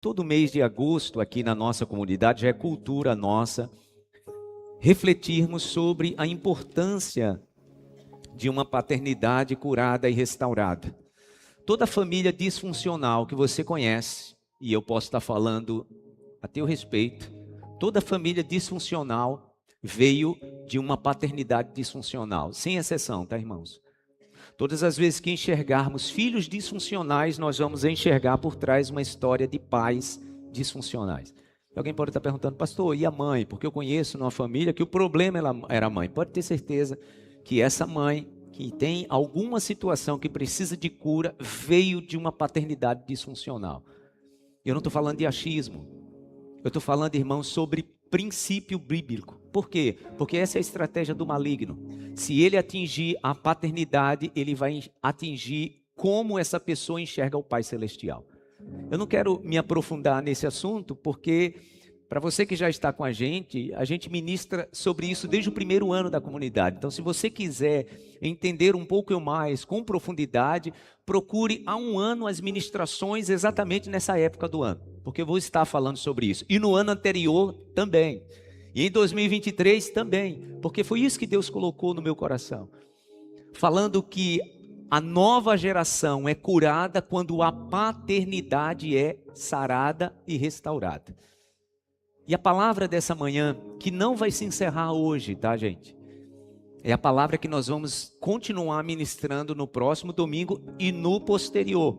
Todo mês de agosto, aqui na nossa comunidade, já é cultura nossa refletirmos sobre a importância de uma paternidade curada e restaurada. Toda família disfuncional que você conhece, e eu posso estar falando a teu respeito, toda família disfuncional veio de uma paternidade disfuncional, sem exceção, tá, irmãos? Todas as vezes que enxergarmos filhos disfuncionais, nós vamos enxergar por trás uma história de pais disfuncionais. Alguém pode estar perguntando, pastor, e a mãe? Porque eu conheço numa família que o problema era a mãe. Pode ter certeza que essa mãe, que tem alguma situação que precisa de cura, veio de uma paternidade disfuncional. Eu não estou falando de achismo. Eu estou falando, irmãos, sobre princípio bíblico. Por quê? Porque essa é a estratégia do maligno. Se ele atingir a paternidade, ele vai atingir como essa pessoa enxerga o Pai Celestial. Eu não quero me aprofundar nesse assunto, porque para você que já está com a gente ministra sobre isso desde o primeiro ano da comunidade. Então, se você quiser entender um pouco mais, com profundidade, procure há um ano as ministrações exatamente nessa época do ano, porque eu vou estar falando sobre isso. E no ano anterior também. E em 2023 também, porque foi isso que Deus colocou no meu coração. Falando que a nova geração é curada quando a paternidade é sarada e restaurada. E a palavra dessa manhã, que não vai se encerrar hoje, tá, gente? É a palavra que nós vamos continuar ministrando no próximo domingo e no posterior.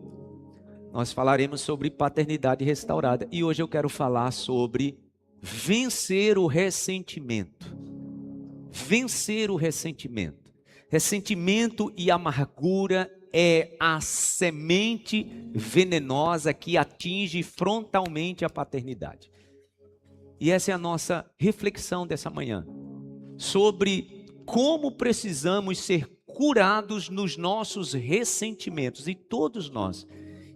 Nós falaremos sobre paternidade restaurada. E hoje eu quero falar sobre vencer o ressentimento. Vencer o ressentimento. Ressentimento e amargura é a semente venenosa que atinge frontalmente a paternidade. E essa é a nossa reflexão dessa manhã, sobre como precisamos ser curados nos nossos ressentimentos. E todos nós,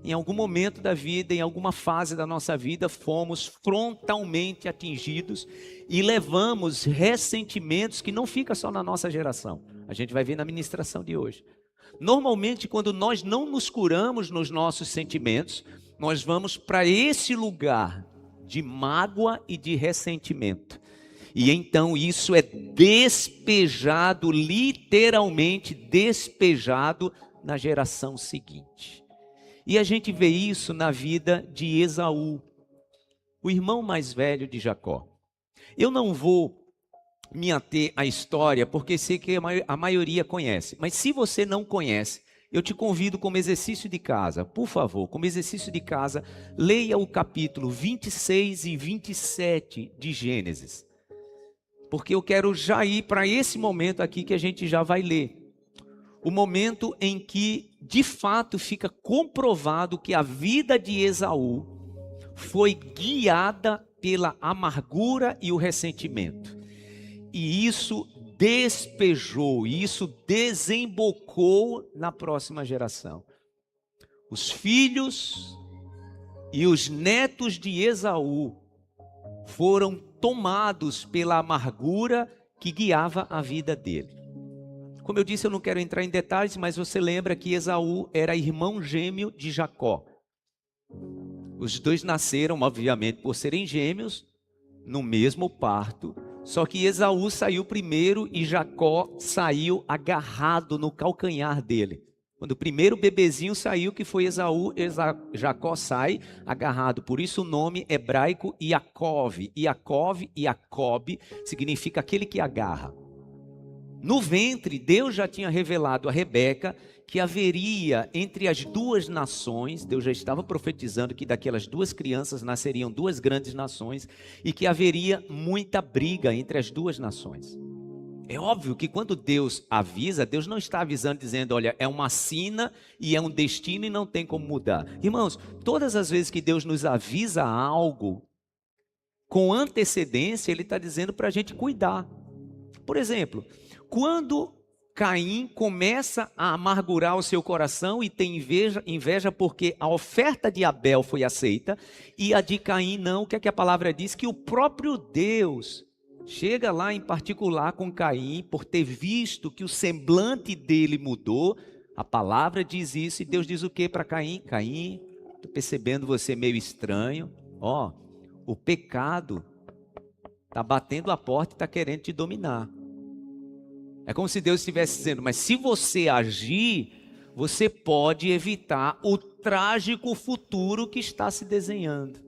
em algum momento da vida, em alguma fase da nossa vida, fomos frontalmente atingidos e levamos ressentimentos que não ficam só na nossa geração. A gente vai ver na ministração de hoje. Normalmente, quando nós não nos curamos nos nossos sentimentos, nós vamos para esse lugar de mágoa e de ressentimento. E então isso é despejado, literalmente despejado na geração seguinte. E a gente vê isso na vida de Esaú, o irmão mais velho de Jacó. Eu não vou me ater à história, porque sei que a maioria conhece. Mas se você não conhece, eu te convido como exercício de casa, por favor, como exercício de casa, leia o capítulo 26 e 27 de Gênesis. Porque eu quero já ir para esse momento aqui que a gente já vai ler. O momento em que, de fato, fica comprovado que a vida de Esaú foi guiada pela amargura e o ressentimento. E isso despejou, e isso desembocou na próxima geração. Os filhos e os netos de Esaú foram tomados pela amargura que guiava a vida dele. Como eu disse, eu não quero entrar em detalhes, mas você lembra que Esaú era irmão gêmeo de Jacó. Os dois nasceram, obviamente, por serem gêmeos, no mesmo parto. Só que Esaú saiu primeiro e Jacó saiu agarrado no calcanhar dele. Quando o primeiro bebezinho saiu, que foi Esaú, Jacó sai agarrado. Por isso o nome hebraico Iacov. Iacov, Iacob, significa aquele que agarra. No ventre, Deus já tinha revelado a Rebeca que haveria entre as duas nações, Deus já estava profetizando que daquelas duas crianças nasceriam duas grandes nações e que haveria muita briga entre as duas nações. É óbvio que quando Deus avisa, Deus não está avisando dizendo, olha, é uma sina e é um destino e não tem como mudar. Irmãos, todas as vezes que Deus nos avisa algo, com antecedência, Ele está dizendo para a gente cuidar. Por exemplo, quando Caim começa a amargurar o seu coração e tem inveja porque a oferta de Abel foi aceita e a de Caim não, o que é que a palavra diz? Que o próprio Deus chega lá em particular com Caim, por ter visto que o semblante dele mudou. A palavra diz isso e Deus diz o que para Caim? Caim, Estou percebendo você meio estranho. Ó, o pecado está batendo a porta e está querendo te dominar. É como se Deus estivesse dizendo, mas se você agir, você pode evitar o trágico futuro que está se desenhando.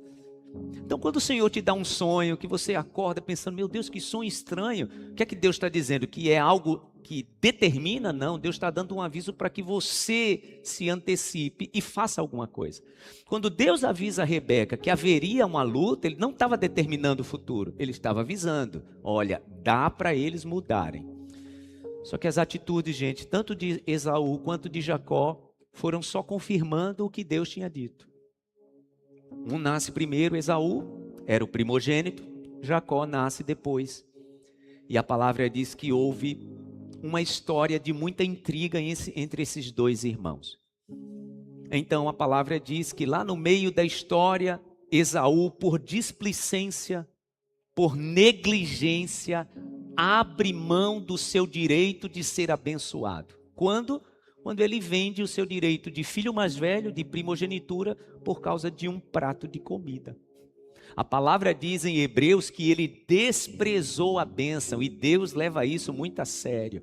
Então, quando o Senhor te dá um sonho, que você acorda pensando, meu Deus, que sonho estranho, o que é que Deus está dizendo? Que é algo que determina? Não, Deus está dando um aviso para que você se antecipe e faça alguma coisa. Quando Deus avisa a Rebeca que haveria uma luta, Ele não estava determinando o futuro, Ele estava avisando, olha, dá para eles mudarem. Só que as atitudes, gente, tanto de Esaú quanto de Jacó, foram só confirmando o que Deus tinha dito. Um nasce primeiro, Esaú, era o primogênito, Jacó nasce depois. E a palavra diz que houve uma história de muita intriga entre esses dois irmãos. Então a palavra diz que lá no meio da história, Esaú, por displicência, por negligência, abre mão do seu direito de ser abençoado. Quando ele vende o seu direito de filho mais velho, de primogenitura, por causa de um prato de comida. A palavra diz em Hebreus que ele desprezou a bênção, e Deus leva isso muito a sério.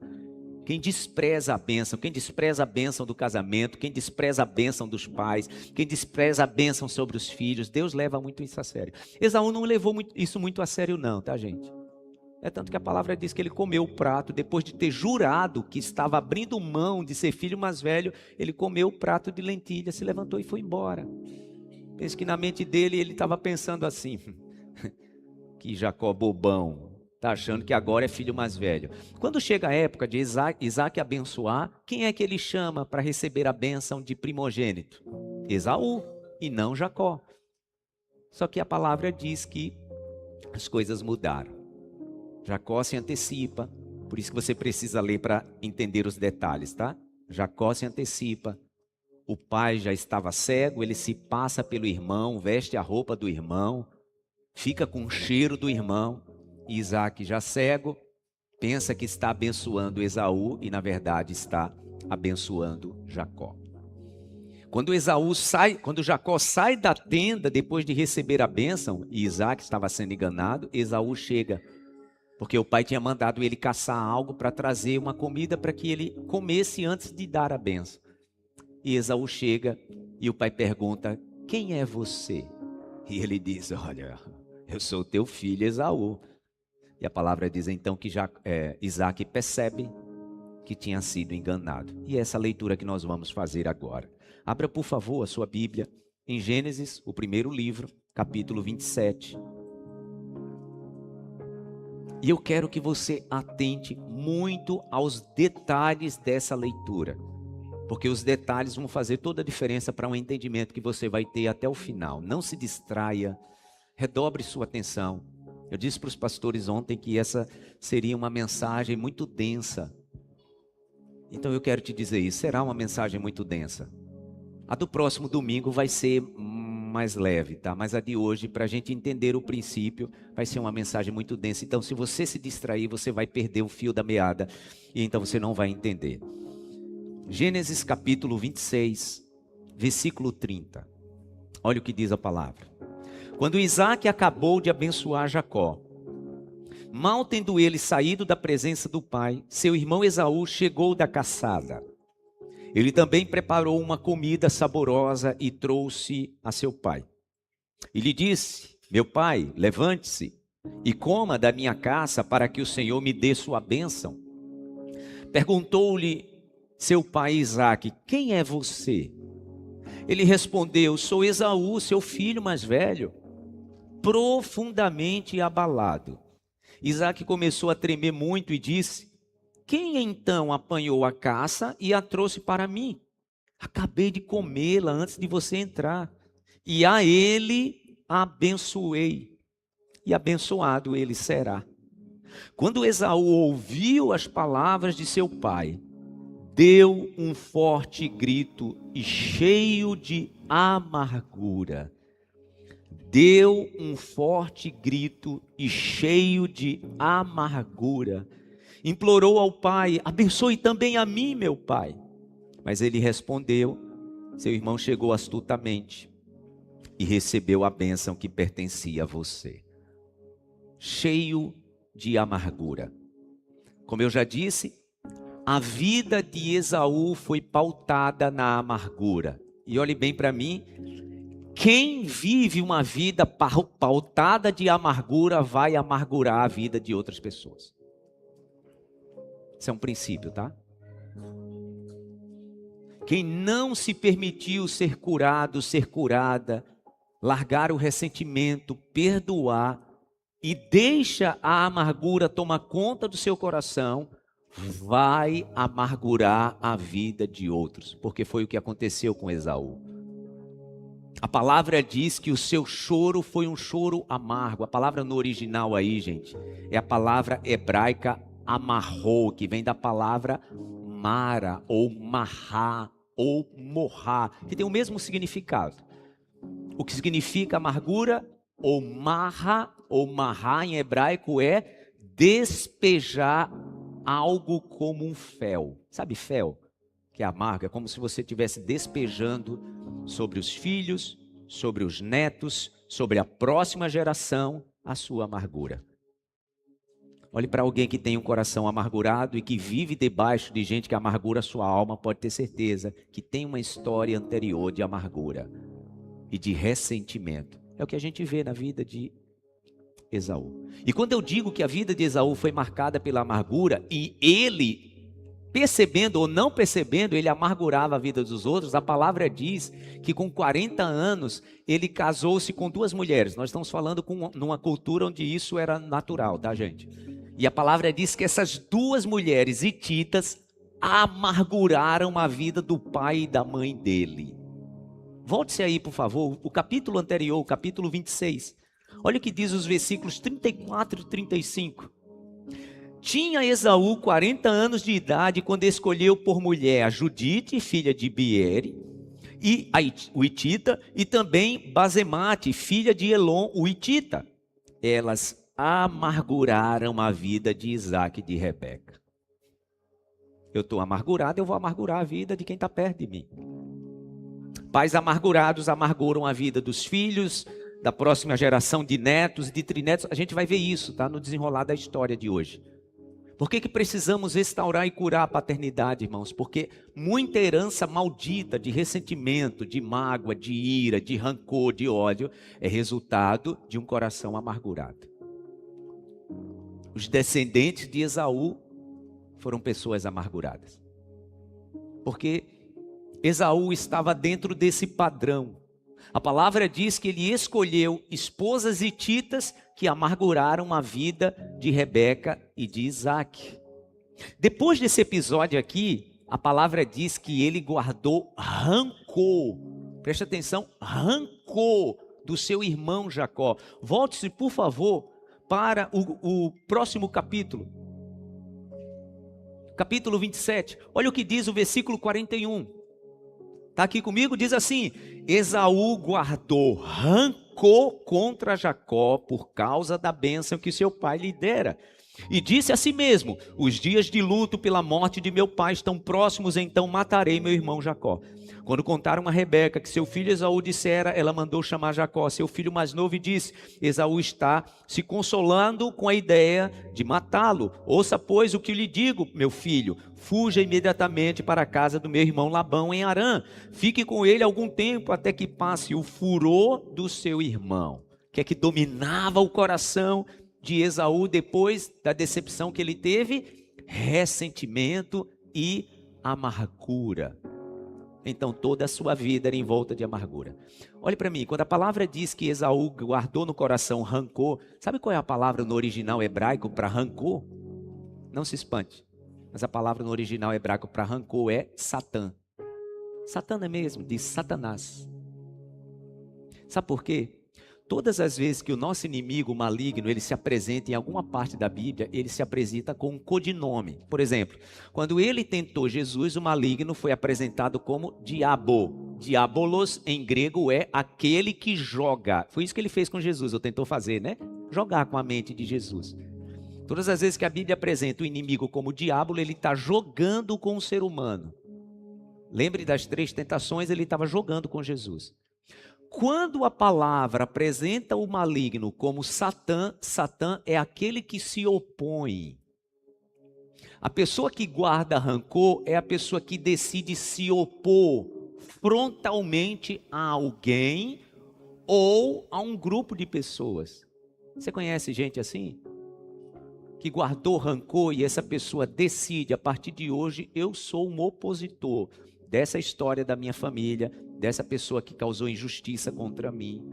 Quem despreza a bênção do casamento, quem despreza a bênção dos pais, quem despreza a bênção sobre os filhos, Deus leva muito isso a sério. Esaú não levou isso muito a sério não, tá, gente? É tanto que a palavra diz que ele comeu o prato, depois de ter jurado que estava abrindo mão de ser filho mais velho, ele comeu o prato de lentilha, se levantou e foi embora. Penso que na mente dele ele estava pensando assim, que Jacó bobão, está achando que agora é filho mais velho. Quando chega a época de Isaac abençoar, quem é que ele chama para receber a bênção de primogênito? Esaú, e não Jacó. Só que a palavra diz que as coisas mudaram. Jacó se antecipa, por isso que você precisa ler para entender os detalhes, tá? Jacó se antecipa, o pai já estava cego, ele se passa pelo irmão, veste a roupa do irmão, fica com o cheiro do irmão. E Isaac, já cego, pensa que está abençoando Esaú e na verdade está abençoando Jacó. Quando Jacó sai da tenda depois de receber a bênção, e Isaac estava sendo enganado, Esaú chega. Porque o pai tinha mandado ele caçar algo para trazer uma comida para que ele comesse antes de dar a bênção. E Esaú chega e o pai pergunta, quem é você? E ele diz, olha, eu sou teu filho Esaú. E a palavra diz então que Isaac percebe que tinha sido enganado. E é essa leitura que nós vamos fazer agora. Abra por favor a sua Bíblia em Gênesis, o primeiro livro, capítulo 27. E eu quero que você atente muito aos detalhes dessa leitura, porque os detalhes vão fazer toda a diferença para um entendimento que você vai ter até o final. Não se distraia, redobre sua atenção. Eu disse para os pastores ontem que essa seria uma mensagem muito densa. Então eu quero te dizer isso, será uma mensagem muito densa. A do próximo domingo vai ser mais leve, tá? Mas a de hoje, para a gente entender o princípio, vai ser uma mensagem muito densa. Então, se você se distrair, você vai perder o fio da meada e então você não vai entender. Gênesis capítulo 26, versículo 30. Olha o que diz a palavra. Quando Isaac acabou de abençoar Jacó, mal tendo ele saído da presença do pai, seu irmão Esaú chegou da caçada. Ele também preparou uma comida saborosa e trouxe a seu pai. E lhe disse, meu pai, levante-se e coma da minha caça para que o Senhor me dê sua bênção. Perguntou-lhe seu pai Isaque, quem é você? Ele respondeu, sou Esaú, seu filho mais velho. Profundamente abalado, Isaque começou a tremer muito e disse, quem então apanhou a caça e a trouxe para mim? Acabei de comê-la antes de você entrar. E a ele abençoei. E abençoado ele será. Quando Esaú ouviu as palavras de seu pai, deu um forte grito e cheio de amargura. Deu um forte grito e cheio de amargura. Implorou ao pai, abençoe também a mim, meu pai. Mas ele respondeu, seu irmão chegou astutamente e recebeu a bênção que pertencia a você. Cheio de amargura. Como eu já disse, a vida de Esaú foi pautada na amargura. E olhe bem para mim, quem vive uma vida pautada de amargura vai amargurar a vida de outras pessoas. Isso é um princípio, tá? Quem não se permitiu ser curado, ser curada, largar o ressentimento, perdoar e deixa a amargura tomar conta do seu coração, vai amargurar a vida de outros, porque foi o que aconteceu com Esaú. A palavra diz que o seu choro foi um choro amargo. A palavra no original aí, gente, é a palavra hebraica amarrou, que vem da palavra mara, ou marrá, ou morrá, que tem o mesmo significado. O que significa amargura, ou marra em hebraico, é despejar algo como um fel. Sabe fel? Que é amargo, é como se você estivesse despejando sobre os filhos, sobre os netos, sobre a próxima geração, a sua amargura. Olhe para alguém que tem um coração amargurado e que vive debaixo de gente que amargura a sua alma, pode ter certeza que tem uma história anterior de amargura e de ressentimento. É o que a gente vê na vida de Esaú. E quando eu digo que a vida de Esaú foi marcada pela amargura e ele, percebendo ou não percebendo, ele amargurava a vida dos outros, a palavra diz que com 40 anos ele casou-se com 2 mulheres. Nós estamos falando numa cultura onde isso era natural, tá, gente? E a palavra diz que essas 2 mulheres hititas amarguraram a vida do pai e da mãe dele. Volte-se aí, por favor, o capítulo anterior, o capítulo 26. Olha o que diz os versículos 34 e 35. Tinha Esaú 40 anos de idade quando escolheu por mulher a Judite, filha de Biere, e o Hitita, e também Basemate, filha de Elon, o Hitita. Elas amarguraram a vida de Isaque e de Rebeca. Eu estou amargurado, eu vou amargurar a vida de quem está perto de mim. Pais amargurados amarguram a vida dos filhos, da próxima geração de netos e de trinetos. A gente vai ver isso, tá? No desenrolar da história de hoje. Por que precisamos restaurar e curar a paternidade, irmãos? Porque muita herança maldita de ressentimento, de mágoa, de ira, de rancor, de ódio, é resultado de um coração amargurado. Os descendentes de Esaú foram pessoas amarguradas. Porque Esaú estava dentro desse padrão. A palavra diz que ele escolheu esposas hititas que amarguraram a vida de Rebeca e de Isaque. Depois desse episódio aqui, a palavra diz que ele guardou rancor. Preste atenção, rancor do seu irmão Jacó. Volte-se, por favor, para o próximo capítulo. Capítulo 27. Olha o que diz o versículo 41. Está aqui comigo? Diz assim: Esaú guardou rancor contra Jacó por causa da bênção que seu pai lhe dera. E disse a si mesmo: os dias de luto pela morte de meu pai estão próximos, então matarei meu irmão Jacó. Quando contaram a Rebeca que seu filho Esaú dissera, ela mandou chamar Jacó, seu filho mais novo, e disse: Esaú está se consolando com a ideia de matá-lo. Ouça, pois, o que lhe digo, meu filho. Fuja imediatamente para a casa do meu irmão Labão em Harã. Fique com ele algum tempo até que passe o furor do seu irmão. Que é que dominava o coração de Esaú depois da decepção que ele teve? Ressentimento e amargura. Então toda a sua vida era em volta de amargura. Olhe para mim, quando a palavra diz que Esaú guardou no coração rancor, sabe qual é a palavra no original hebraico para rancor? Não se espante, mas a palavra no original hebraico para rancor é Satã. Satã é mesmo, diz Satanás. Sabe por quê? Todas as vezes que o nosso inimigo maligno, ele se apresenta em alguma parte da Bíblia, ele se apresenta com um codinome. Por exemplo, quando ele tentou Jesus, o maligno foi apresentado como diabo. Diabolos em grego é aquele que joga. Foi isso que ele fez com Jesus, ou tentou fazer, né? Jogar com a mente de Jesus. Todas as vezes que a Bíblia apresenta o inimigo como diabo, ele está jogando com o ser humano. Lembre das 3 tentações, ele estava jogando com Jesus. quando a palavra apresenta o maligno como Satã, Satã é aquele que se opõe. A pessoa que guarda rancor é a pessoa que decide se opor frontalmente a alguém ou a um grupo de pessoas. Você conhece gente assim? Que guardou rancor e essa pessoa decide, a partir de hoje eu sou um opositor dessa história da minha família, dessa pessoa que causou injustiça contra mim.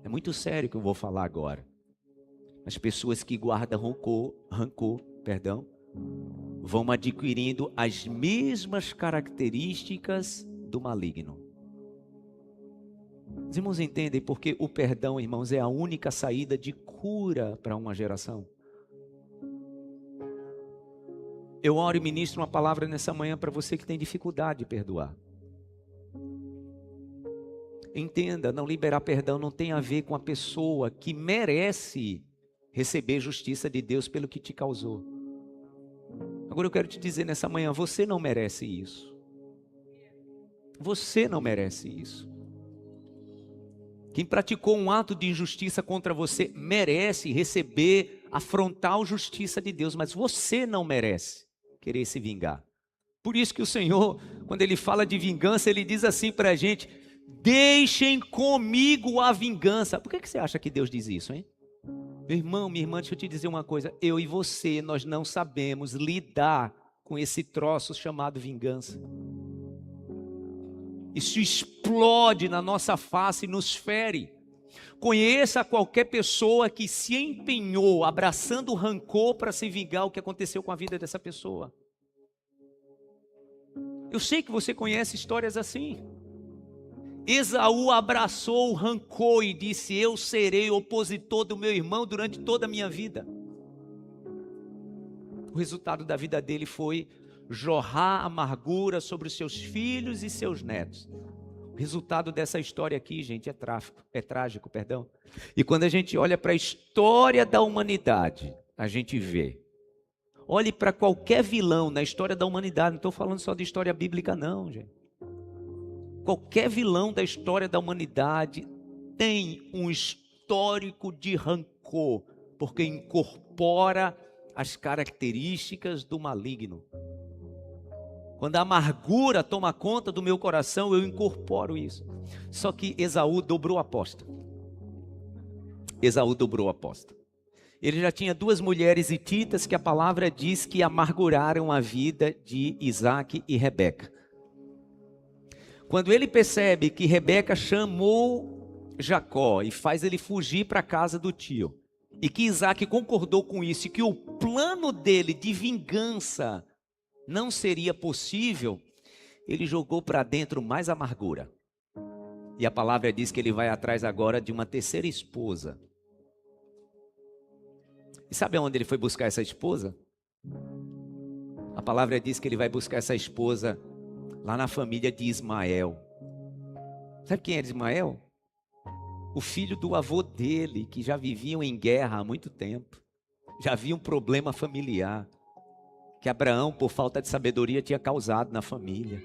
É muito sério o que eu vou falar agora. As pessoas que guardam rancor, vão adquirindo as mesmas características do maligno. Os irmãos entendem porque o perdão, irmãos, é a única saída de cura para uma geração. Eu oro e ministro uma palavra nessa manhã para você que tem dificuldade de perdoar. Entenda, não liberar perdão não tem a ver com a pessoa que merece receber justiça de Deus pelo que te causou. Agora eu quero te dizer nessa manhã, você não merece isso. Você não merece isso. Quem praticou um ato de injustiça contra você merece receber a frontal justiça de Deus, mas você não merece querer se vingar. Por isso que o Senhor, quando Ele fala de vingança, Ele diz assim para a gente: deixem comigo a vingança. Por que você acha que Deus diz isso, hein? Meu irmão, minha irmã, deixa eu te dizer uma coisa. Eu e você, nós não sabemos lidar com esse troço chamado vingança. Isso explode na nossa face e nos fere. Conheça qualquer pessoa que se empenhou abraçando o rancor para se vingar o que aconteceu com a vida dessa pessoa. Eu sei que você conhece histórias assim. Esaú abraçou o rancor e disse: eu serei opositor do meu irmão durante toda a minha vida. O resultado da vida dele foi jorrar amargura sobre os seus filhos e seus netos. O resultado dessa história aqui, gente, é trágico. E quando a gente olha para a história da humanidade, a gente vê. Olhe para qualquer vilão na história da humanidade, não estou falando só de história bíblica não, gente. Qualquer vilão da história da humanidade tem um histórico de rancor, porque incorpora as características do maligno. Quando a amargura toma conta do meu coração, eu incorporo isso. Só que Esaú dobrou a aposta. Ele já tinha 2 mulheres hititas que a palavra diz que amarguraram a vida de Isaac e Rebeca. Quando ele percebe que Rebeca chamou Jacó e faz ele fugir para a casa do tio, e que Isaac concordou com isso, e que o plano dele de vingança não seria possível, ele jogou para dentro mais amargura. E a palavra diz que ele vai atrás agora de uma terceira esposa. E sabe aonde ele foi buscar essa esposa? A palavra diz que ele vai buscar essa esposa lá na família de Ismael. Sabe quem era Ismael? O filho do avô dele, que já viviam em guerra há muito tempo. Já havia um problema familiar que Abraão, por falta de sabedoria, tinha causado na família.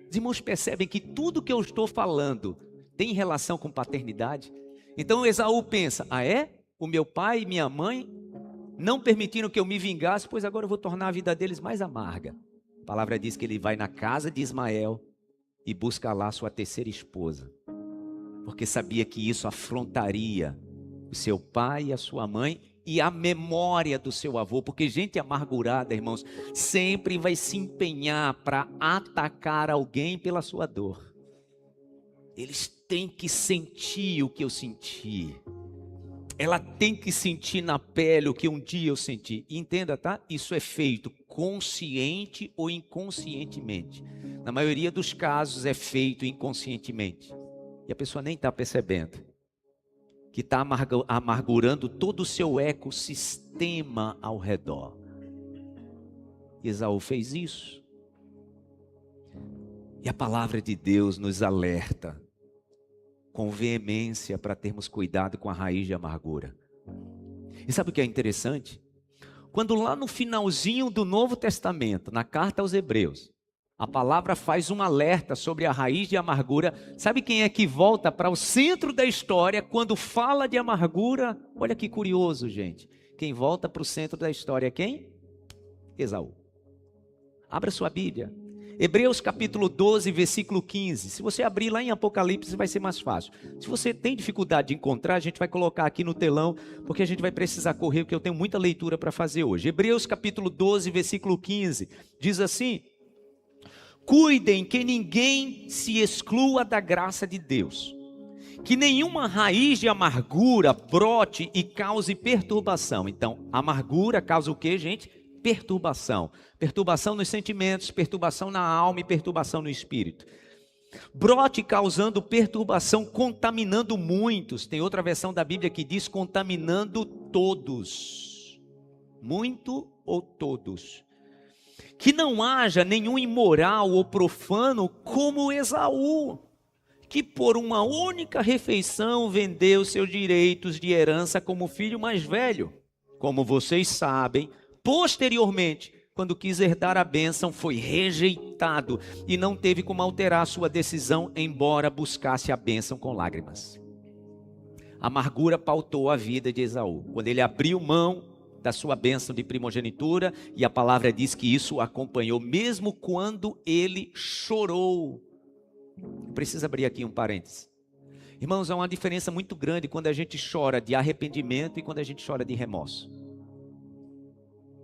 Os irmãos percebem que tudo que eu estou falando tem relação com paternidade? Então Esaú pensa: ah é? O meu pai e minha mãe não permitiram que eu me vingasse, pois agora eu vou tornar a vida deles mais amarga. A palavra diz que ele vai na casa de Ismael e busca lá sua terceira esposa, porque sabia que isso afrontaria o seu pai e a sua mãe e a memória do seu avô, porque gente amargurada, irmãos, sempre vai se empenhar para atacar alguém pela sua dor. Eles têm que sentir o que eu senti. Ela tem que sentir na pele o que um dia eu senti. E entenda, tá? Isso é feito consciente ou inconscientemente. Na maioria dos casos é feito inconscientemente. E a pessoa nem está percebendo que está amargurando todo o seu ecossistema ao redor. Esaú fez isso. E a palavra de Deus nos alerta com veemência para termos cuidado com a raiz de amargura. E sabe o que é interessante? Quando lá no finalzinho do Novo Testamento, na carta aos Hebreus, A palavra faz um alerta sobre a raiz de amargura. Sabe quem é que volta para o centro da história quando fala de amargura? Olha que curioso, gente. Quem volta para o centro da história é quem? Esaú. Abra sua Bíblia. Hebreus capítulo 12, versículo 15. Se você abrir lá em Apocalipse vai ser mais fácil. Se você tem dificuldade de encontrar, a gente vai colocar aqui no telão, porque a gente vai precisar correr, porque eu tenho muita leitura para fazer hoje. Hebreus capítulo 12, versículo 15. Diz assim: cuidem que ninguém se exclua da graça de Deus, que nenhuma raiz de amargura brote e cause perturbação. Então, amargura causa o quê, gente? Perturbação. Perturbação nos sentimentos, perturbação na alma e perturbação no espírito. Brote causando perturbação, contaminando muitos. Tem outra versão da Bíblia que diz contaminando todos. Muito ou todos. Que não haja nenhum imoral ou profano como Esaú, que por uma única refeição vendeu seus direitos de herança como filho mais velho. Como vocês sabem, posteriormente, quando quis herdar a bênção, foi rejeitado e não teve como alterar sua decisão, embora buscasse a bênção com lágrimas. A amargura pautou a vida de Esaú, quando ele abriu mão da sua bênção de primogenitura, e a palavra diz que isso o acompanhou, mesmo quando ele chorou. Preciso abrir aqui um parênteses. Irmãos, há uma diferença muito grande quando a gente chora de arrependimento e quando a gente chora de remorso.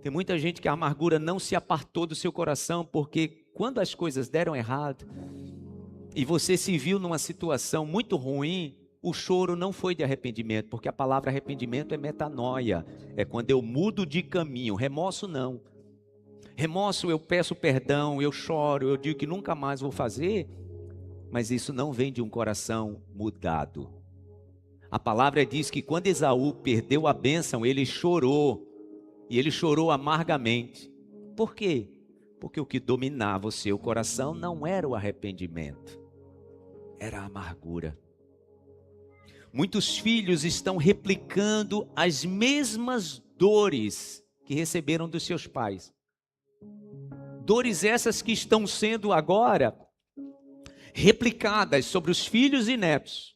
Tem muita gente que a amargura não se apartou do seu coração, porque quando as coisas deram errado, e você se viu numa situação muito ruim, o choro não foi de arrependimento, porque a palavra arrependimento é metanoia, é quando eu mudo de caminho. Remorso não. Remorso eu peço perdão, eu choro, eu digo que nunca mais vou fazer, mas isso não vem de um coração mudado. A palavra diz que quando Esaú perdeu a bênção, ele chorou, e ele chorou amargamente. Por quê? Porque o que dominava o seu coração não era o arrependimento, era a amargura. Muitos filhos estão replicando as mesmas dores que receberam dos seus pais. Dores essas que estão sendo agora replicadas sobre os filhos e netos.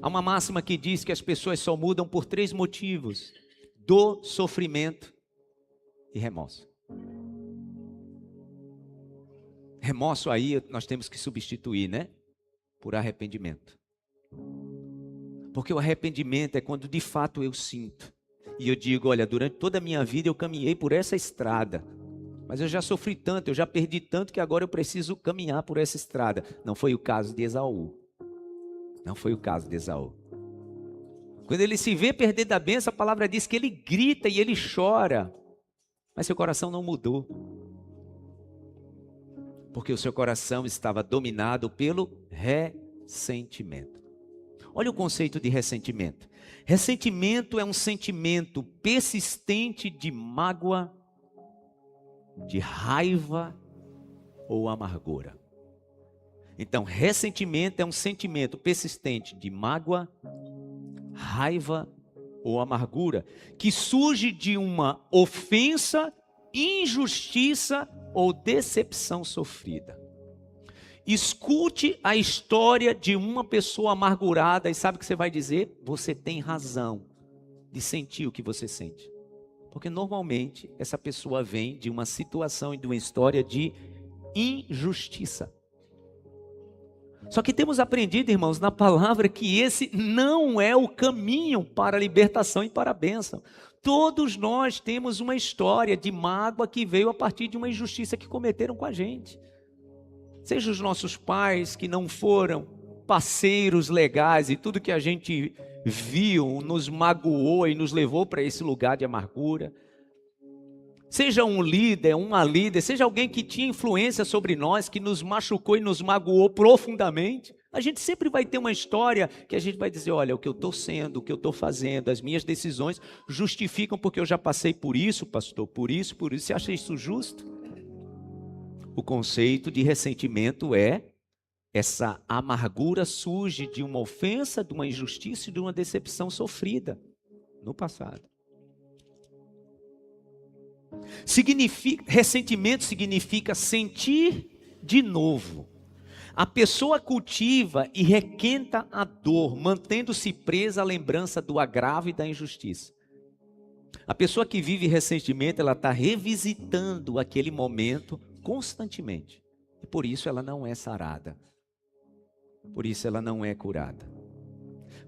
Há uma máxima que diz que as pessoas só mudam por 3 motivos: dor, sofrimento e remorso. Remorso aí nós temos que substituir, né? Por arrependimento. Porque o arrependimento é quando de fato eu sinto. E eu digo, olha, durante toda a minha vida eu caminhei por essa estrada. Mas eu já sofri tanto, eu já perdi tanto que agora eu preciso caminhar por essa estrada. Não foi o caso de Esaú. Não foi o caso de Esaú. Quando ele se vê perder da bênção, a palavra diz que ele grita e ele chora. Mas seu coração não mudou. Porque o seu coração estava dominado pelo ressentimento. Olha o conceito de ressentimento. Ressentimento é um sentimento persistente de mágoa, de raiva ou amargura. Então, ressentimento é um sentimento persistente de mágoa, raiva ou amargura, que surge de uma ofensa, injustiça ou decepção sofrida. Escute a história de uma pessoa amargurada e sabe o que você vai dizer? Você tem razão de sentir o que você sente. Porque normalmente essa pessoa vem de uma situação e de uma história de injustiça. Só que temos aprendido, irmãos, na palavra que esse não é o caminho para a libertação e para a bênção. Todos nós temos uma história de mágoa que veio a partir de uma injustiça que cometeram com a gente. Seja os nossos pais que não foram parceiros legais e tudo que a gente viu nos magoou e nos levou para esse lugar de amargura. Seja um líder, uma líder, seja alguém que tinha influência sobre nós, que nos machucou e nos magoou profundamente. A gente sempre vai ter uma história que a gente vai dizer, olha, o que eu estou sendo, o que eu estou fazendo, as minhas decisões justificam porque eu já passei por isso, pastor, por isso. Você acha isso justo? O conceito de ressentimento é essa amargura surge de uma ofensa, de uma injustiça e de uma decepção sofrida no passado. Ressentimento significa sentir de novo. A pessoa cultiva e requenta a dor, mantendo-se presa à lembrança do agravo e da injustiça. A pessoa que vive ressentimento, ela está revisitando aquele momento constantemente. E por isso ela não é sarada. Por isso ela não é curada.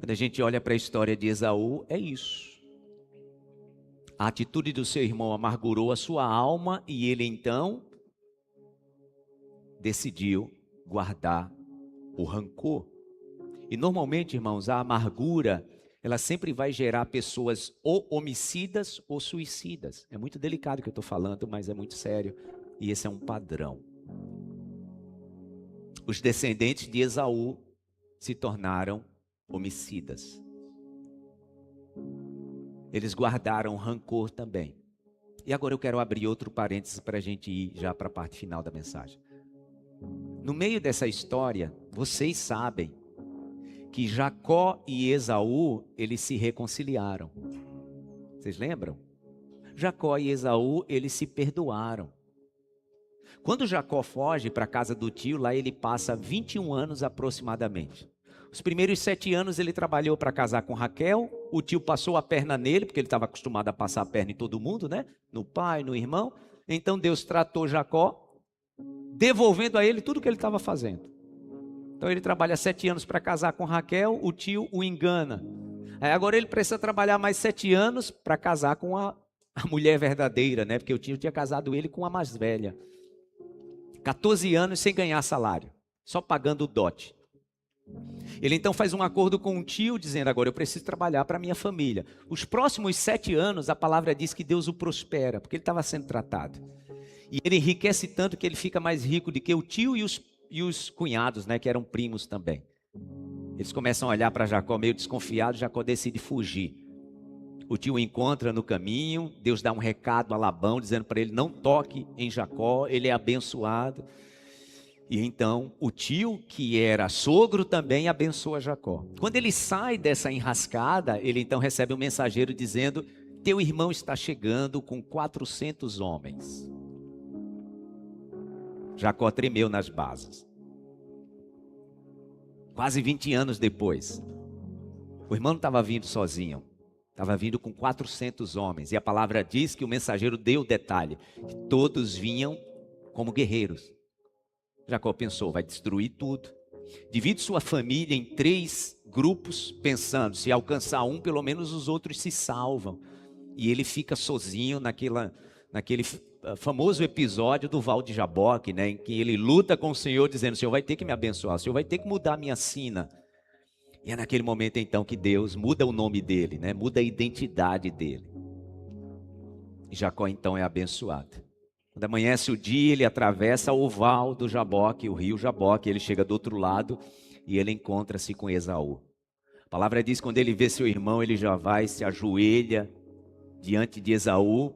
Quando a gente olha para a história de Esaú, é isso. A atitude do seu irmão amargurou a sua alma e ele então decidiu guardar o rancor. E normalmente, irmãos, a amargura, ela sempre vai gerar pessoas ou homicidas ou suicidas. É muito delicado o que eu estou falando, mas é muito sério. E esse é um padrão. Os descendentes de Esaú se tornaram homicidas. Eles guardaram rancor também. E agora eu quero abrir outro parênteses para a gente ir já para a parte final da mensagem. No meio dessa história, vocês sabem que Jacó e Esaú, eles se reconciliaram. Vocês lembram? Jacó e Esaú, eles se perdoaram. Quando Jacó foge para a casa do tio, lá ele passa 21 anos aproximadamente. Os primeiros 7 anos ele trabalhou para casar com Raquel. O tio passou a perna nele, porque ele estava acostumado a passar a perna em todo mundo, né? No pai, no irmão. Então Deus tratou Jacó, devolvendo a ele tudo o que ele estava fazendo. Então ele trabalha 7 anos para casar com Raquel, o tio o engana. Aí agora ele precisa trabalhar mais 7 anos para casar com a mulher verdadeira, né? Porque o tio tinha casado ele com a mais velha. 14 anos sem ganhar salário, só pagando o dote. Ele então faz um acordo com o tio, dizendo, agora eu preciso trabalhar para a minha família. Os próximos 7 anos, a palavra diz que Deus o prospera, porque ele estava sendo tratado. E ele enriquece tanto que ele fica mais rico do que o tio e os cunhados, né, que eram primos também. Eles começam a olhar para Jacó meio desconfiado, Jacó decide fugir. O tio o encontra no caminho, Deus dá um recado a Labão, dizendo para ele, não toque em Jacó, ele é abençoado. E então o tio, que era sogro, também abençoa Jacó. Quando ele sai dessa enrascada, ele então recebe um mensageiro dizendo, teu irmão está chegando com 400 homens. Jacó tremeu nas bases. Quase 20 anos depois, o irmão não estava vindo sozinho, estava vindo com 400 homens. E a palavra diz que o mensageiro deu o detalhe, que todos vinham como guerreiros. Jacó pensou, vai destruir tudo. Divide sua família em 3 grupos, pensando, se alcançar um, pelo menos os outros se salvam. E ele fica sozinho naquele famoso episódio do Val de Jaboque, né, em que ele luta com o Senhor, dizendo, o Senhor vai ter que me abençoar, o Senhor vai ter que mudar a minha sina. E é naquele momento então que Deus muda o nome dele, né, muda a identidade dele. E Jacó então é abençoado. Quando amanhece o dia, ele atravessa o val do Jaboque, o rio Jaboque, ele chega do outro lado e ele encontra-se com Esaú. A palavra diz que quando ele vê seu irmão, ele já vai, se ajoelha diante de Esaú,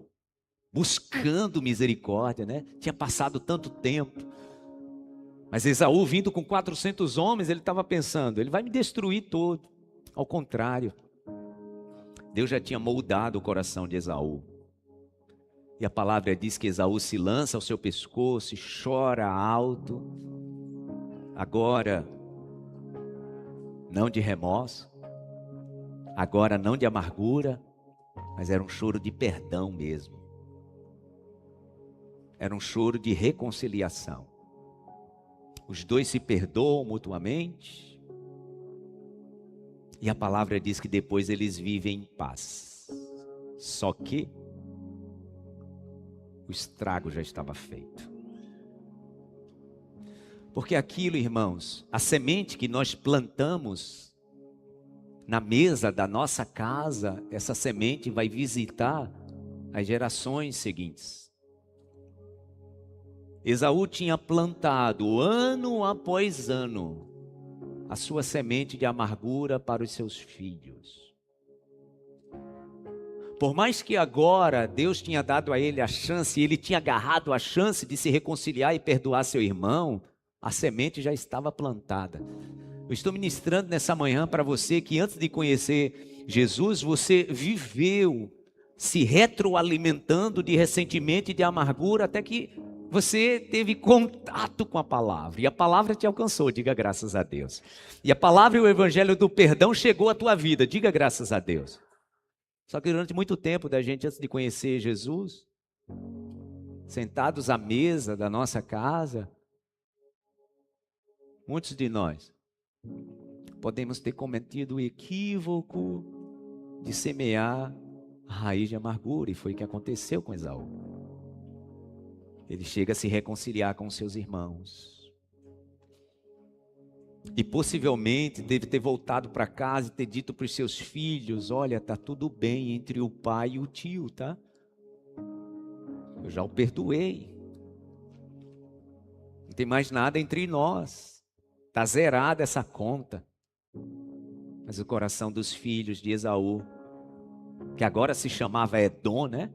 buscando misericórdia, né? Tinha passado tanto tempo. Mas Esaú, vindo com 400 homens, ele estava pensando, ele vai me destruir todo. Ao contrário, Deus já tinha moldado o coração de Esaú. E a palavra diz que Esaú se lança ao seu pescoço e chora alto. Agora, não de remorso, agora não de amargura, mas era um choro de perdão mesmo. Era um choro de reconciliação. Os dois se perdoam mutuamente. E a palavra diz que depois eles vivem em paz. Só que o estrago já estava feito. Porque aquilo, irmãos, a semente que nós plantamos na mesa da nossa casa, essa semente vai visitar as gerações seguintes. Esaú tinha plantado ano após ano a sua semente de amargura para os seus filhos. Por mais que agora Deus tinha dado a ele a chance, ele tinha agarrado a chance de se reconciliar e perdoar seu irmão, a semente já estava plantada. Eu estou ministrando nessa manhã para você que antes de conhecer Jesus, você viveu se retroalimentando de ressentimento e de amargura, até que você teve contato com a palavra, e a palavra te alcançou, diga graças a Deus. E a palavra e o evangelho do perdão chegou à tua vida, diga graças a Deus. Só que durante muito tempo da gente, antes de conhecer Jesus, sentados à mesa da nossa casa, muitos de nós podemos ter cometido o equívoco de semear a raiz de amargura, e foi o que aconteceu com Esaú. Ele chega a se reconciliar com seus irmãos, e possivelmente deve ter voltado para casa e ter dito para os seus filhos: olha, está tudo bem entre o pai e o tio, tá? Eu já o perdoei, não tem mais nada entre nós, está zerada essa conta. Mas o coração dos filhos de Esaú, que agora se chamava Edom, né?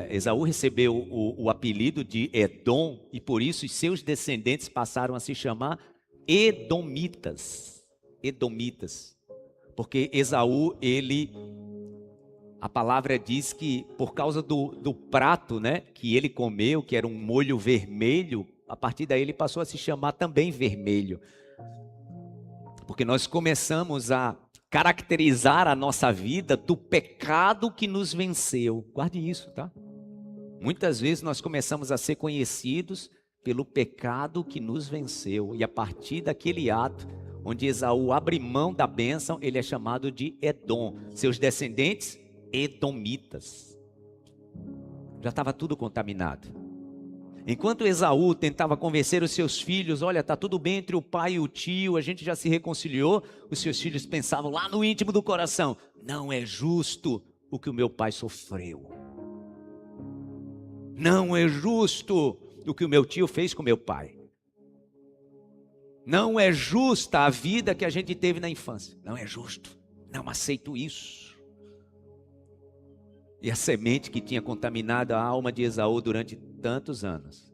Esaú recebeu o apelido de Edom, e por isso os seus descendentes passaram a se chamar Edomitas. Edomitas. Porque Esaú, a palavra diz que por causa do prato, né, que ele comeu, que era um molho vermelho, a partir daí ele passou a se chamar também vermelho. Porque nós começamos a caracterizar a nossa vida do pecado que nos venceu. Guarde isso, tá? Muitas vezes nós começamos a ser conhecidos pelo pecado que nos venceu. E a partir daquele ato, onde Esaú abre mão da bênção, ele é chamado de Edom. Seus descendentes, Edomitas. Já estava tudo contaminado. Enquanto Esaú tentava convencer os seus filhos: olha, está tudo bem entre o pai e o tio, a gente já se reconciliou, os seus filhos pensavam lá no íntimo do coração: não é justo o que o meu pai sofreu. Não é justo o que o meu tio fez com meu pai. Não é justa a vida que a gente teve na infância. Não é justo, não aceito isso. E a semente que tinha contaminado a alma de Esaú durante tantos anos,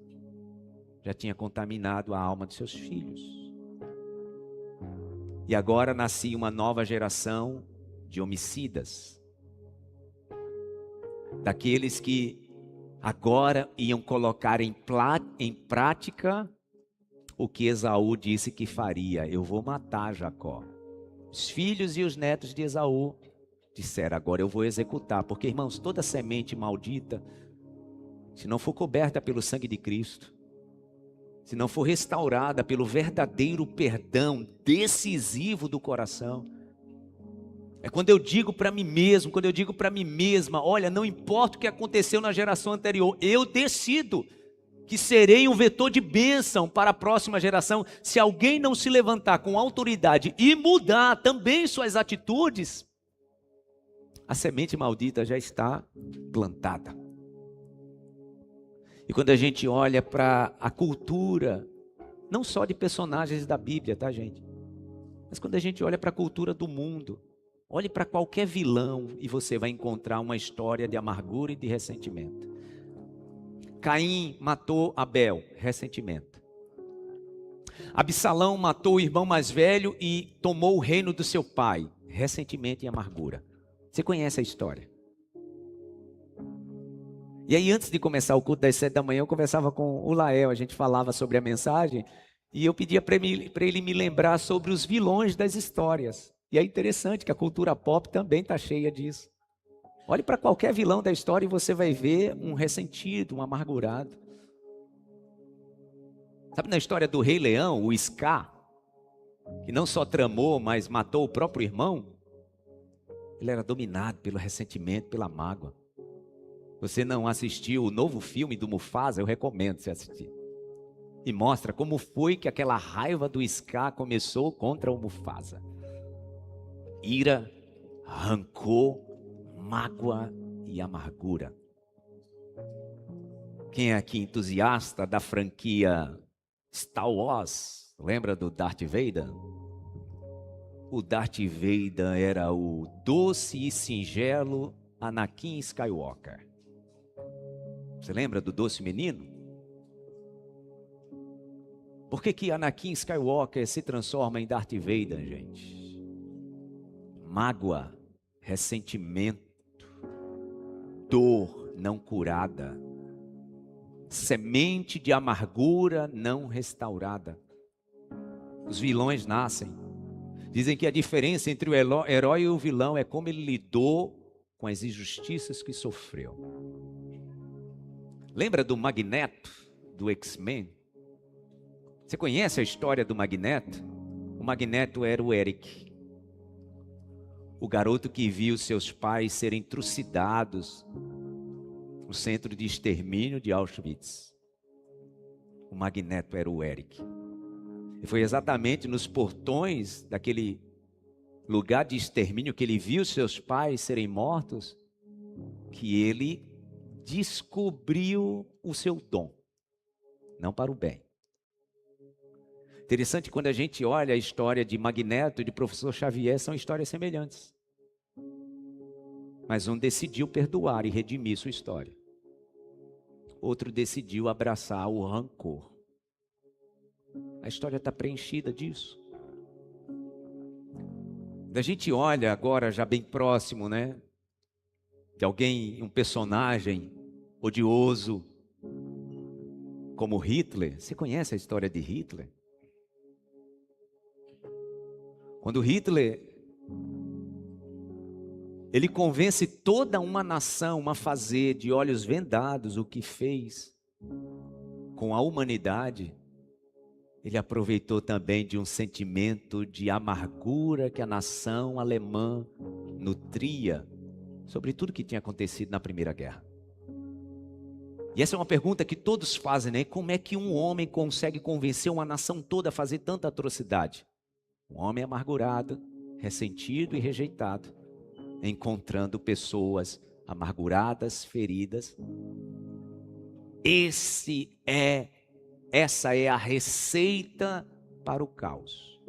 já tinha contaminado a alma de seus filhos. E agora nascia uma nova geração de homicidas. Daqueles que agora iam colocar em prática o que Esaú disse que faria: eu vou matar Jacó. Os filhos e os netos de Esaú disseram: agora eu vou executar. Porque, irmãos, toda semente maldita, se não for coberta pelo sangue de Cristo, se não for restaurada pelo verdadeiro perdão decisivo do coração, é quando eu digo para mim mesmo, quando eu digo para mim mesma: olha, não importa o que aconteceu na geração anterior, eu decido que serei um vetor de bênção para a próxima geração. Se alguém não se levantar com autoridade e mudar também suas atitudes, a semente maldita já está plantada. E quando a gente olha para a cultura, não só de personagens da Bíblia, tá, gente? Mas quando a gente olha para a cultura do mundo, olhe para qualquer vilão e você vai encontrar uma história de amargura e de ressentimento. Caim matou Abel, ressentimento. Absalão matou o irmão mais velho e tomou o reino do seu pai, ressentimento e amargura. Você conhece a história. E aí, antes de começar o culto das 7 da manhã, eu conversava com o Lael, a gente falava sobre a mensagem, e eu pedia para ele me lembrar sobre os vilões das histórias. E é interessante que a cultura pop também está cheia disso. Olhe para qualquer vilão da história e você vai ver um ressentido, um amargurado. Sabe, na história do Rei Leão, o Scar, que não só tramou, mas matou o próprio irmão, ele era dominado pelo ressentimento, pela mágoa. Você não assistiu o novo filme do Mufasa? Eu recomendo você assistir. E mostra como foi que aquela raiva do Scar começou contra o Mufasa. Ira, rancor, mágoa e amargura. Quem é aqui entusiasta da franquia Star Wars? Lembra do Darth Vader? O Darth Vader era o doce e singelo Anakin Skywalker. Você lembra do doce menino? Por que Anakin Skywalker se transforma em Darth Vader, gente? Mágoa, ressentimento, dor não curada, semente de amargura não restaurada. Os vilões nascem. Dizem que a diferença entre o herói e o vilão é como ele lidou com as injustiças que sofreu. Lembra do Magneto, do X-Men? Você conhece a história do Magneto? O Magneto era o Eric, o garoto que viu seus pais serem trucidados no centro de extermínio de Auschwitz. O Magneto era o Eric. E foi exatamente nos portões daquele lugar de extermínio que ele viu seus pais serem mortos, que ele descobriu o seu dom, não para o bem. Interessante, quando a gente olha a história de Magneto e de Professor Xavier, são histórias semelhantes. Mas um decidiu perdoar e redimir sua história. Outro decidiu abraçar o rancor. A história está preenchida disso. A gente olha agora, já bem próximo, né? De alguém, um personagem odioso, como Hitler. Você conhece a história de Hitler? Quando Hitler, ele convence toda uma nação a fazer de olhos vendados o que fez com a humanidade, ele aproveitou também de um sentimento de amargura que a nação alemã nutria sobre tudo que tinha acontecido na Primeira Guerra. E essa é uma pergunta que todos fazem, né? Como é que um homem consegue convencer uma nação toda a fazer tanta atrocidade? Um homem amargurado, ressentido e rejeitado, encontrando pessoas amarguradas, feridas. Essa é a receita para o caos.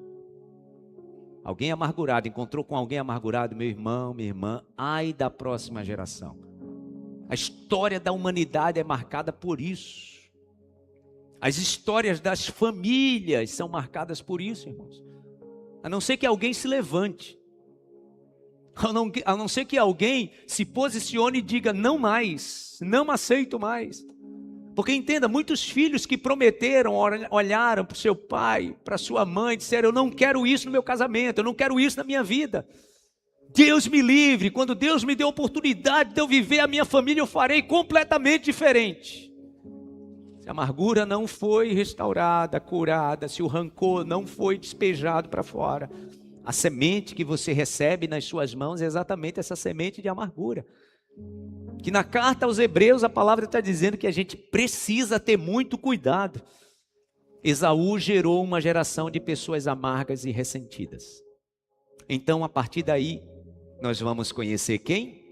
Alguém amargurado, encontrou com alguém amargurado, meu irmão, minha irmã, ai da próxima geração. A história da humanidade é marcada por isso. As histórias das famílias são marcadas por isso, irmãos. A não ser que alguém se levante. A não ser que alguém se posicione e diga, não mais, não aceito mais. Porque entenda, muitos filhos que prometeram, olharam para o seu pai, para sua mãe, disseram, eu não quero isso no meu casamento, eu não quero isso na minha vida. Deus me livre, quando Deus me deu a oportunidade de eu viver a minha família, eu farei completamente diferente. Se a amargura não foi restaurada, curada, se o rancor não foi despejado para fora, a semente que você recebe nas suas mãos é exatamente essa semente de amargura. Que na carta aos Hebreus a palavra está dizendo que a gente precisa ter muito cuidado. Esaú gerou uma geração de pessoas amargas e ressentidas. Então, a partir daí, nós vamos conhecer quem?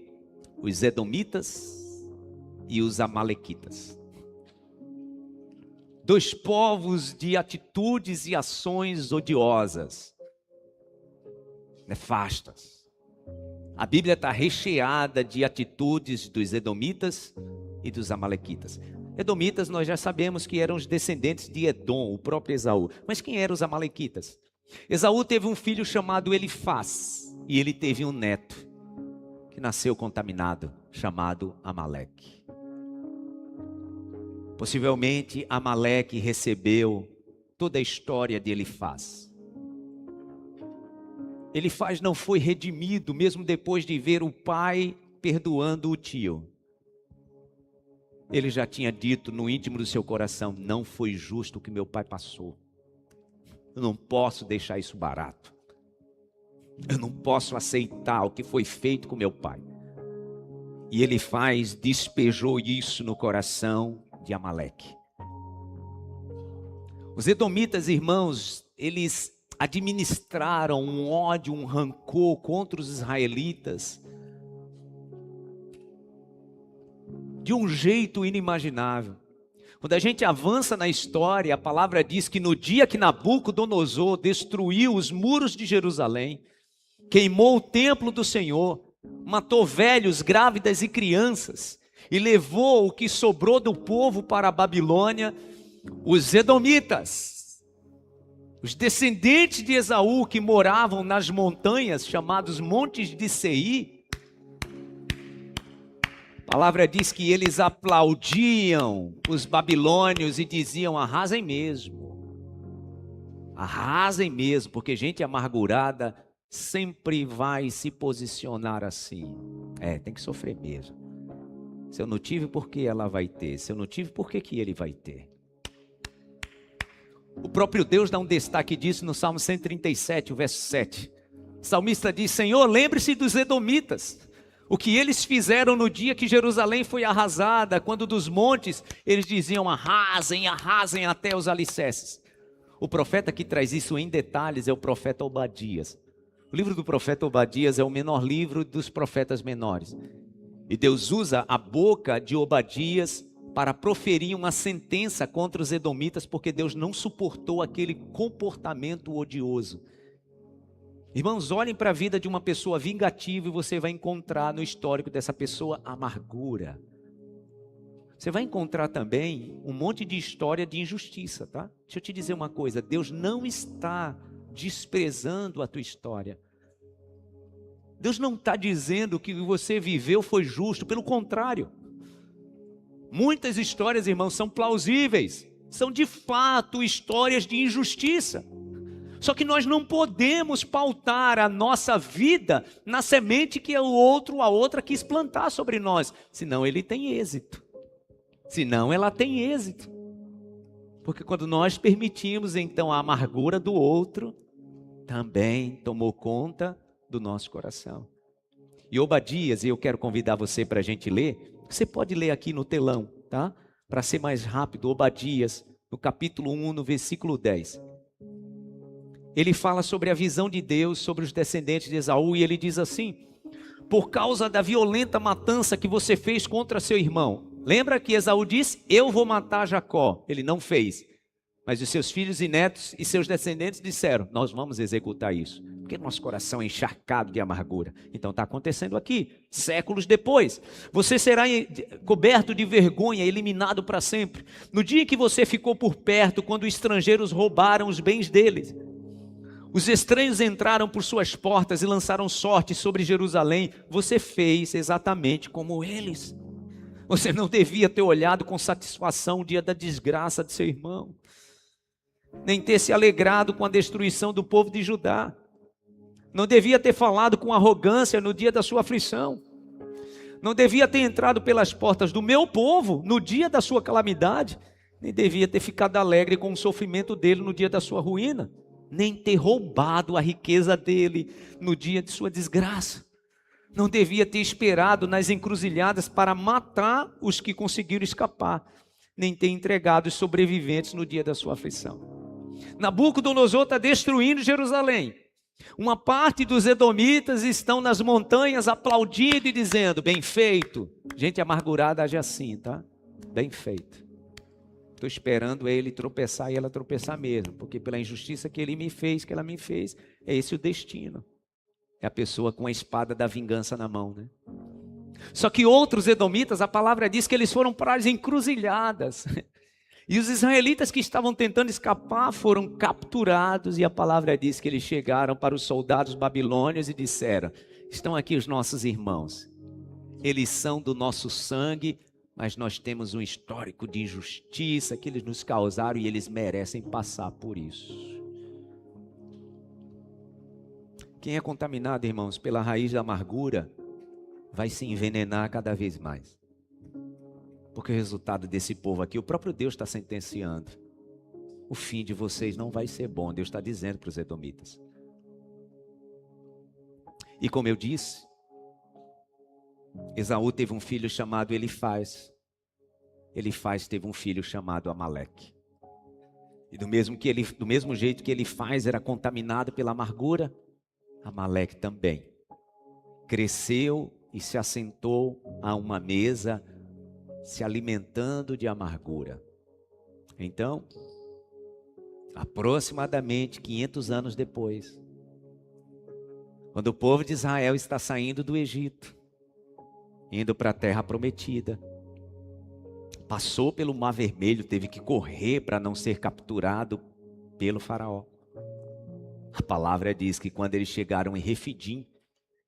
Os Edomitas e os Amalequitas. Dois povos de atitudes e ações odiosas, nefastas. A Bíblia está recheada de atitudes dos Edomitas e dos Amalequitas. Edomitas nós já sabemos que eram os descendentes de Edom, o próprio Esaú. Mas quem eram os Amalequitas? Esaú teve um filho chamado Elifaz e ele teve um neto que nasceu contaminado, chamado Amaleque. Possivelmente Amaleque recebeu toda a história de Elifaz. Elifaz não foi redimido mesmo depois de ver o pai perdoando o tio. Ele já tinha dito no íntimo do seu coração, não foi justo o que meu pai passou. Eu não posso deixar isso barato. Eu não posso aceitar o que foi feito com meu pai. E Elifaz despejou isso no coração de Amaleque. Os edomitas, irmãos, eles administraram um ódio, um rancor contra os israelitas de um jeito inimaginável. Quando a gente avança na história, a palavra diz que no dia que Nabucodonosor destruiu os muros de Jerusalém, queimou o templo do Senhor, matou velhos, grávidas e crianças, e levou o que sobrou do povo para a Babilônia, os edomitas, os descendentes de Esaú que moravam nas montanhas chamados Montes de Seir. A palavra diz que eles aplaudiam os babilônios e diziam: arrasem mesmo. Arrasem mesmo, porque gente amargurada sempre vai se posicionar assim. Tem que sofrer mesmo. Se eu não tive, por que ela vai ter? Se eu não tive, por que ele vai ter? O próprio Deus dá um destaque disso no Salmo 137, o verso 7. O salmista diz: Senhor, lembre-se dos edomitas. O que eles fizeram no dia que Jerusalém foi arrasada, quando dos montes eles diziam: arrasem, arrasem até os alicerces. O profeta que traz isso em detalhes é o profeta Obadias. O livro do profeta Obadias é o menor livro dos profetas menores. E Deus usa a boca de Obadias para proferir uma sentença contra os edomitas, porque Deus não suportou aquele comportamento odioso. Irmãos, olhem para a vida de uma pessoa vingativa e você vai encontrar no histórico dessa pessoa amargura. Você vai encontrar também um monte de história de injustiça, tá? Deixa eu te dizer uma coisa, Deus não está desprezando a tua história. Deus não está dizendo que o que você viveu foi justo, pelo contrário. Muitas histórias, irmãos, são plausíveis, são de fato histórias de injustiça. Só que nós não podemos pautar a nossa vida na semente que a outra quis plantar sobre nós, senão ele tem êxito. Senão ela tem êxito. Porque quando nós permitimos, então, a amargura do outro, também tomou conta do nosso coração. E Obadias, e eu quero convidar você para a gente ler, você pode ler aqui no telão, tá? Para ser mais rápido, Obadias, no capítulo 1, no versículo 10. Ele fala sobre a visão de Deus sobre os descendentes de Esaú, e ele diz assim: por causa da violenta matança que você fez contra seu irmão. Lembra que Esaú disse: eu vou matar Jacó. Ele não fez. Mas os seus filhos e netos e seus descendentes disseram: nós vamos executar isso. Porque nosso coração é encharcado de amargura. Então está acontecendo aqui, séculos depois. Você será coberto de vergonha, eliminado para sempre. No dia que você ficou por perto, quando estrangeiros roubaram os bens deles. Os estranhos entraram por suas portas e lançaram sorte sobre Jerusalém. Você fez exatamente como eles. Você não devia ter olhado com satisfação o dia da desgraça de seu irmão, nem ter se alegrado com a destruição do povo de Judá. Não devia ter falado com arrogância no dia da sua aflição. Não devia ter entrado pelas portas do meu povo no dia da sua calamidade. Nem devia ter ficado alegre com o sofrimento dele no dia da sua ruína. Nem ter roubado a riqueza dele no dia de sua desgraça. Não devia ter esperado nas encruzilhadas para matar os que conseguiram escapar, nem ter entregado os sobreviventes no dia da sua aflição. Nabucodonosor está destruindo Jerusalém. Uma parte dos edomitas estão nas montanhas aplaudindo e dizendo: bem feito. Gente amargurada age assim, tá? Bem feito. Estou esperando ele tropeçar e ela tropeçar mesmo, porque pela injustiça que ele me fez, que ela me fez, é esse o destino. É a pessoa com a espada da vingança na mão, né? Só que outros edomitas, a palavra diz que eles foram para as encruzilhadas. E os israelitas que estavam tentando escapar foram capturados, e a palavra diz que eles chegaram para os soldados babilônios e disseram: estão aqui os nossos irmãos, eles são do nosso sangue, mas nós temos um histórico de injustiça que eles nos causaram e eles merecem passar por isso. Quem é contaminado, irmãos, pela raiz da amargura, vai se envenenar cada vez mais. Porque o resultado desse povo aqui, o próprio Deus está sentenciando. O fim de vocês não vai ser bom, Deus está dizendo para os edomitas. E como eu disse, Esaú teve um filho chamado Elifaz. Elifaz teve um filho chamado Amaleque. E do mesmo jeito que Elifaz era contaminado pela amargura, Amaleque também cresceu e se assentou a uma mesa, se alimentando de amargura. Então, aproximadamente 500 anos depois, quando o povo de Israel está saindo do Egito, indo para a terra prometida, passou pelo Mar Vermelho, teve que correr para não ser capturado pelo faraó. A palavra diz que quando eles chegaram em Refidim,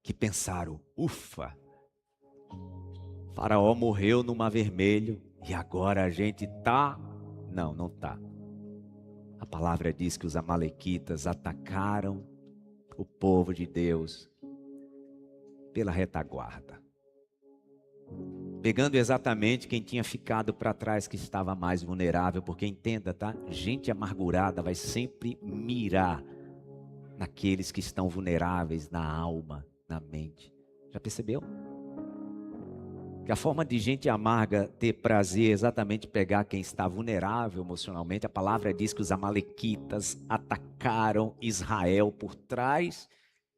que pensaram: ufa, Faraó morreu no Mar Vermelho e agora a gente tá... Não, não tá. A palavra diz que os amalequitas atacaram o povo de Deus pela retaguarda, pegando exatamente quem tinha ficado para trás, que estava mais vulnerável, porque entenda, tá? Gente amargurada vai sempre mirar naqueles que estão vulneráveis na alma, na mente. Já percebeu? Que a forma de gente amarga ter prazer é exatamente pegar quem está vulnerável emocionalmente. A palavra diz que os amalequitas atacaram Israel por trás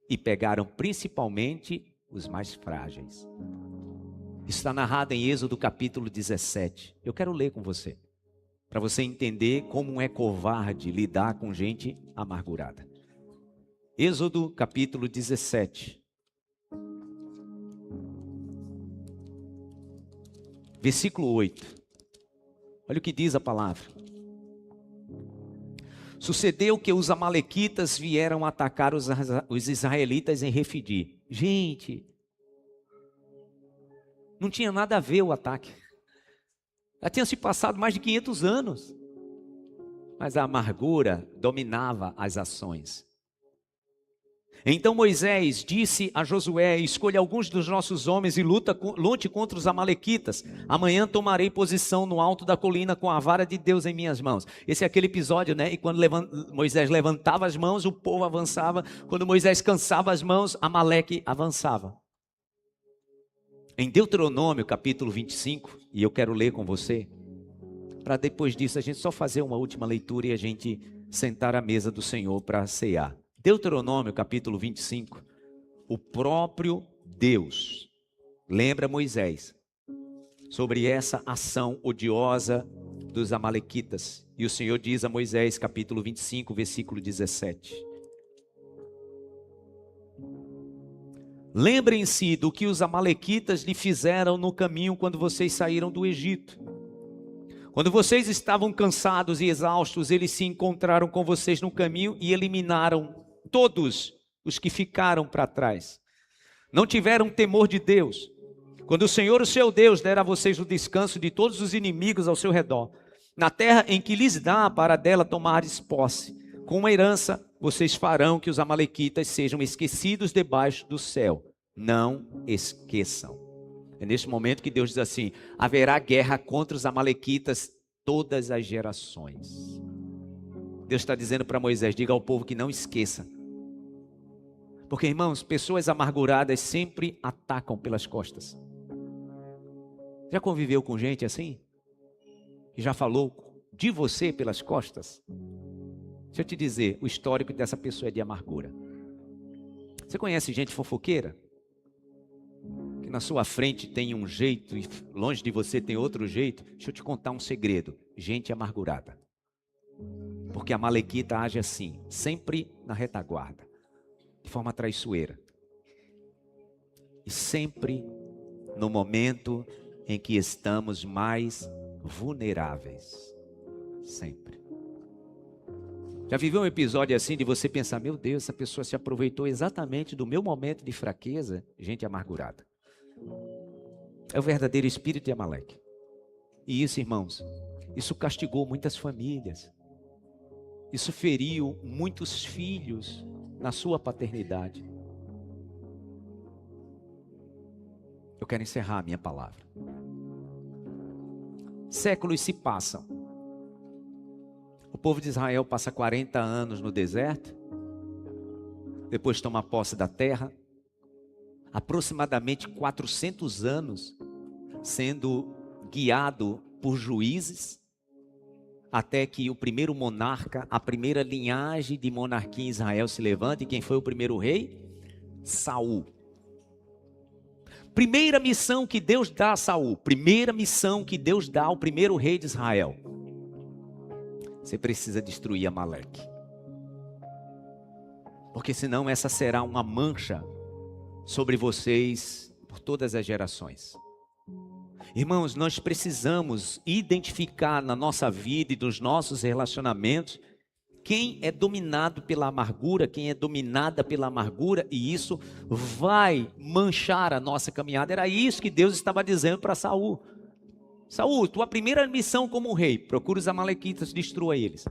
e pegaram principalmente os mais frágeis. Isso está narrado em Êxodo capítulo 17. Eu quero ler com você, para você entender como é covarde lidar com gente amargurada. Êxodo capítulo 17. Versículo 8. Olha o que diz a palavra. Sucedeu que os amalequitas vieram atacar os israelitas em Refidim. Gente, não tinha nada a ver o ataque. Já tinha se passado mais de 500 anos. Mas a amargura dominava as ações. Então Moisés disse a Josué: escolha alguns dos nossos homens e lute contra os amalequitas. Amanhã tomarei posição no alto da colina com a vara de Deus em minhas mãos. Esse é aquele episódio, né? E quando Moisés levantava as mãos, o povo avançava. Quando Moisés cansava as mãos, Amaleque avançava. Em Deuteronômio capítulo 25, e eu quero ler com você, para depois disso a gente só fazer uma última leitura e a gente sentar à mesa do Senhor para cear. Deuteronômio capítulo 25, o próprio Deus lembra Moisés sobre essa ação odiosa dos amalequitas. E o Senhor diz a Moisés, capítulo 25, versículo 17. Lembrem-se do que os amalequitas lhe fizeram no caminho quando vocês saíram do Egito. Quando vocês estavam cansados e exaustos, eles se encontraram com vocês no caminho e eliminaram todos os que ficaram para trás. Não tiveram temor de Deus. Quando o Senhor, o seu Deus, der a vocês o descanso de todos os inimigos ao seu redor, na terra em que lhes dá para dela tomares posse, com uma herança, vocês farão que os amalequitas sejam esquecidos debaixo do céu. Não esqueçam. É neste momento que Deus diz assim: haverá guerra contra os amalequitas todas as gerações. Deus está dizendo para Moisés: diga ao povo que não esqueça. Porque, irmãos, pessoas amarguradas sempre atacam pelas costas. Já conviveu com gente assim? Que já falou de você pelas costas? Deixa eu te dizer, o histórico dessa pessoa é de amargura. Você conhece gente fofoqueira? Que na sua frente tem um jeito e longe de você tem outro jeito? Deixa eu te contar um segredo. Gente amargurada. Porque a amalequita age assim, sempre na retaguarda, de forma traiçoeira. E sempre no momento em que estamos mais vulneráveis. Sempre. Já viveu um episódio assim de você pensar: meu Deus, essa pessoa se aproveitou exatamente do meu momento de fraqueza? Gente amargurada. É o verdadeiro espírito de Amaleque. E isso, irmãos, isso castigou muitas famílias. Isso feriu muitos filhos na sua paternidade. Eu quero encerrar a minha palavra. Séculos se passam. O povo de Israel passa 40 anos no deserto. Depois toma posse da terra. Aproximadamente 400 anos sendo guiado por juízes, até que o primeiro monarca, a primeira linhagem de monarquia em Israel se levanta. E quem foi o primeiro rei? Saul. Primeira missão que Deus dá a Saul, primeira missão que Deus dá ao primeiro rei de Israel: você precisa destruir Amaleque. Porque senão essa será uma mancha sobre vocês por todas as gerações. Irmãos, nós precisamos identificar na nossa vida e nos nossos relacionamentos Quem é dominado pela amargura, quem é dominada pela amargura, e isso vai manchar a nossa caminhada. Era isso que Deus estava dizendo para Saul. Saul, tua primeira missão como rei, procura os amalequitas, destrua eles.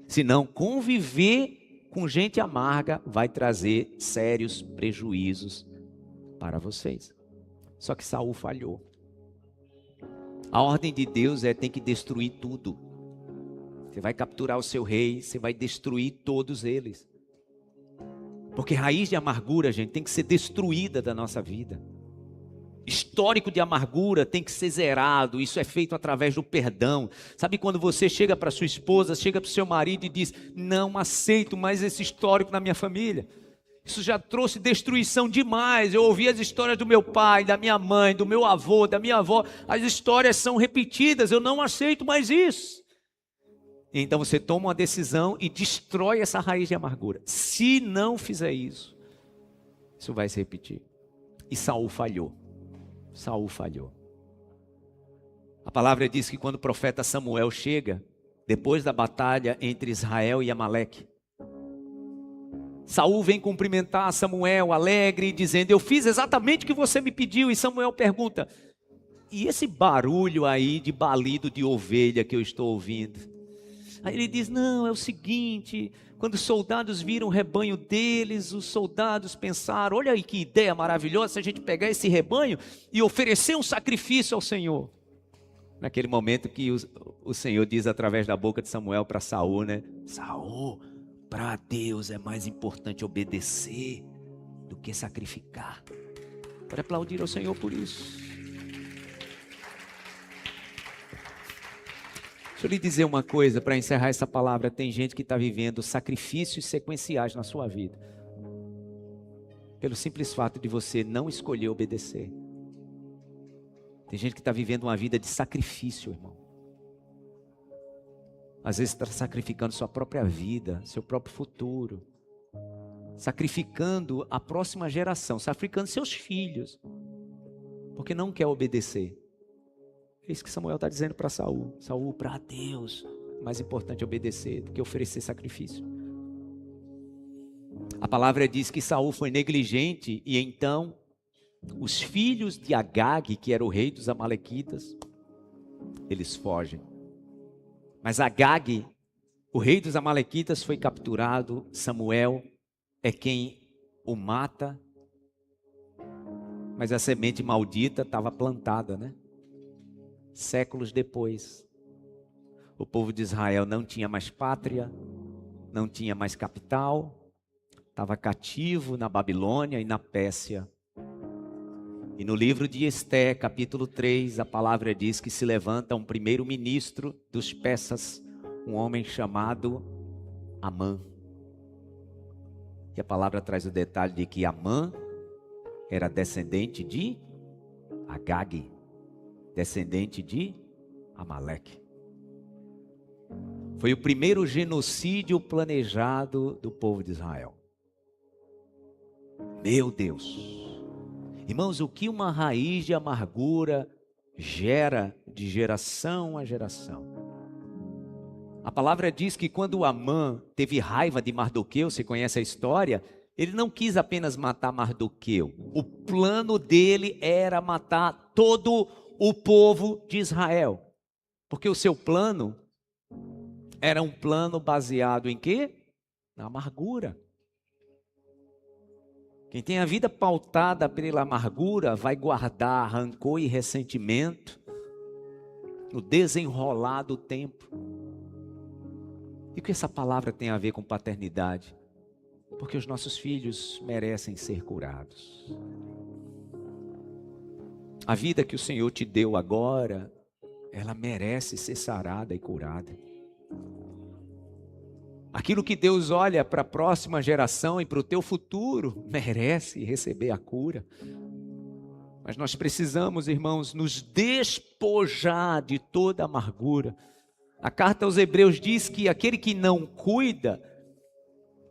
Senão, conviver com gente amarga vai trazer sérios prejuízos para vocês. Só que Saul falhou. A ordem de Deus tem que destruir tudo. Você vai capturar o seu rei, você vai destruir todos eles. Porque raiz de amargura, gente, tem que ser destruída da nossa vida. Histórico de amargura tem que ser zerado. Isso é feito através do perdão. Sabe quando você chega para sua esposa, chega para o seu marido e diz: não aceito mais esse histórico na minha família. Isso já trouxe destruição demais. Eu ouvi as histórias do meu pai, da minha mãe, do meu avô, da minha avó. As histórias são repetidas. Eu não aceito mais isso. Então você toma uma decisão e destrói essa raiz de amargura. Se não fizer isso, isso vai se repetir. E Saul falhou. Saul falhou. A palavra diz que quando o profeta Samuel chega, depois da batalha entre Israel e Amaleque, Saul vem cumprimentar Samuel alegre, dizendo: eu fiz exatamente o que você me pediu. E Samuel pergunta: e esse barulho aí de balido de ovelha que eu estou ouvindo? Aí ele diz: não, é o seguinte, quando os soldados viram o rebanho deles, os soldados pensaram: olha aí que ideia maravilhosa, se a gente pegar esse rebanho e oferecer um sacrifício ao Senhor. Naquele momento que o Senhor diz através da boca de Samuel para Saul, né? Saul, para Deus é mais importante obedecer do que sacrificar. Pode aplaudir ao Senhor por isso. Deixa eu lhe dizer uma coisa para encerrar essa palavra. Tem gente que está vivendo sacrifícios sequenciais na sua vida, pelo simples fato de você não escolher obedecer. Tem gente que está vivendo uma vida de sacrifício, irmão. Às vezes está sacrificando sua própria vida, seu próprio futuro, sacrificando a próxima geração, sacrificando seus filhos, porque não quer obedecer. É isso que Samuel está dizendo para Saul. Saul, para Deus, mais importante obedecer do que oferecer sacrifício. A palavra diz que Saul foi negligente e então os filhos de Agag, que era o rei dos amalequitas, eles fogem. Mas Agag, o rei dos amalequitas, foi capturado. Samuel é quem o mata. Mas a semente maldita estava plantada, né? Séculos depois, o povo de Israel não tinha mais pátria, não tinha mais capital, estava cativo na Babilônia e na Pérsia. E no livro de Esté, capítulo 3, a palavra diz que se levanta um primeiro-ministro dos persas, um homem chamado Amã. E a palavra traz o detalhe de que Amã era descendente de Agag, descendente de Amaleque. Foi o primeiro genocídio planejado do povo de Israel. Meu Deus! Irmãos, o que uma raiz de amargura gera de geração a geração. A palavra diz que quando Amã teve raiva de Mardoqueu, você conhece a história, ele não quis apenas matar Mardoqueu. O plano dele era matar todo o povo de Israel. Porque o seu plano era um plano baseado em quê? Na amargura. Quem tem a vida pautada pela amargura vai guardar rancor e ressentimento no desenrolar do tempo. E o que essa palavra tem a ver com paternidade? Porque os nossos filhos merecem ser curados. A vida que o Senhor te deu agora, ela merece ser sarada e curada. Aquilo que Deus olha para a próxima geração e para o teu futuro, merece receber a cura. Mas nós precisamos, irmãos, nos despojar de toda amargura. A carta aos Hebreus diz que aquele que não cuida,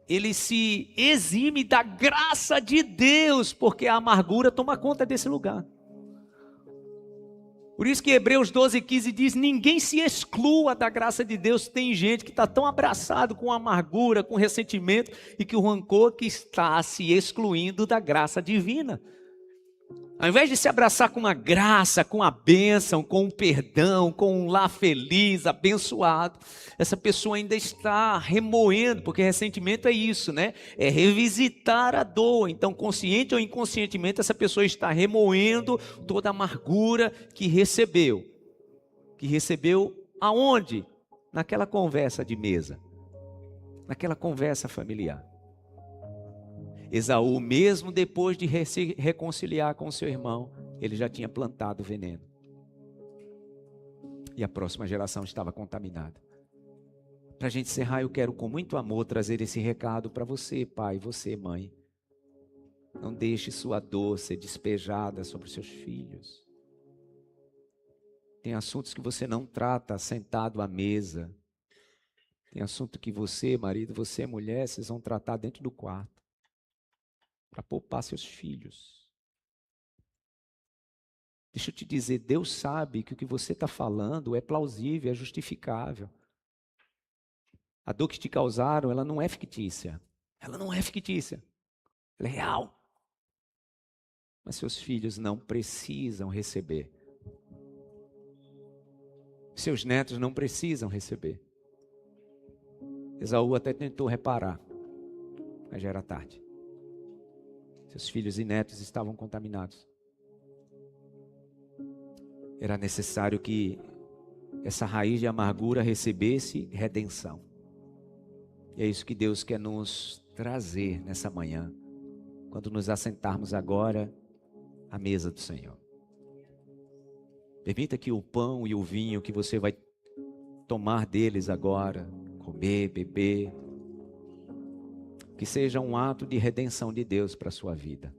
ele se exime da graça de Deus, porque a amargura toma conta desse lugar. Por isso que Hebreus 12:15 diz, ninguém se exclua da graça de Deus. Tem gente que está tão abraçado com amargura, com ressentimento, e que o rancor que está se excluindo da graça divina. Ao invés de se abraçar com a graça, com a bênção, com o perdão, com um lar feliz, abençoado, essa pessoa ainda está remoendo, porque ressentimento é isso, né? É revisitar a dor. Então, consciente ou inconscientemente, essa pessoa está remoendo toda a amargura que recebeu. Que recebeu aonde? Naquela conversa de mesa, naquela conversa familiar. Esaú, mesmo depois de se reconciliar com seu irmão, ele já tinha plantado veneno. E a próxima geração estava contaminada. Para a gente encerrar, eu quero com muito amor trazer esse recado para você, pai, você, mãe. Não deixe sua dor ser despejada sobre seus filhos. Tem assuntos que você não trata sentado à mesa. Tem assunto que você, marido, você, mulher, vocês vão tratar dentro do quarto. Para poupar seus filhos. Deixa eu te dizer, Deus sabe que o que você está falando é plausível, é justificável. A dor que te causaram, ela não é fictícia. Ela não é fictícia. Ela é real. Mas seus filhos não precisam receber. Seus netos não precisam receber. Esaú até tentou reparar, mas já era tarde. Seus filhos e netos estavam contaminados. Era necessário que essa raiz de amargura recebesse redenção. E é isso que Deus quer nos trazer nessa manhã, quando nos assentarmos agora à mesa do Senhor. Permita que o pão e o vinho que você vai tomar deles agora, comer, beber, que seja um ato de redenção de Deus para a sua vida.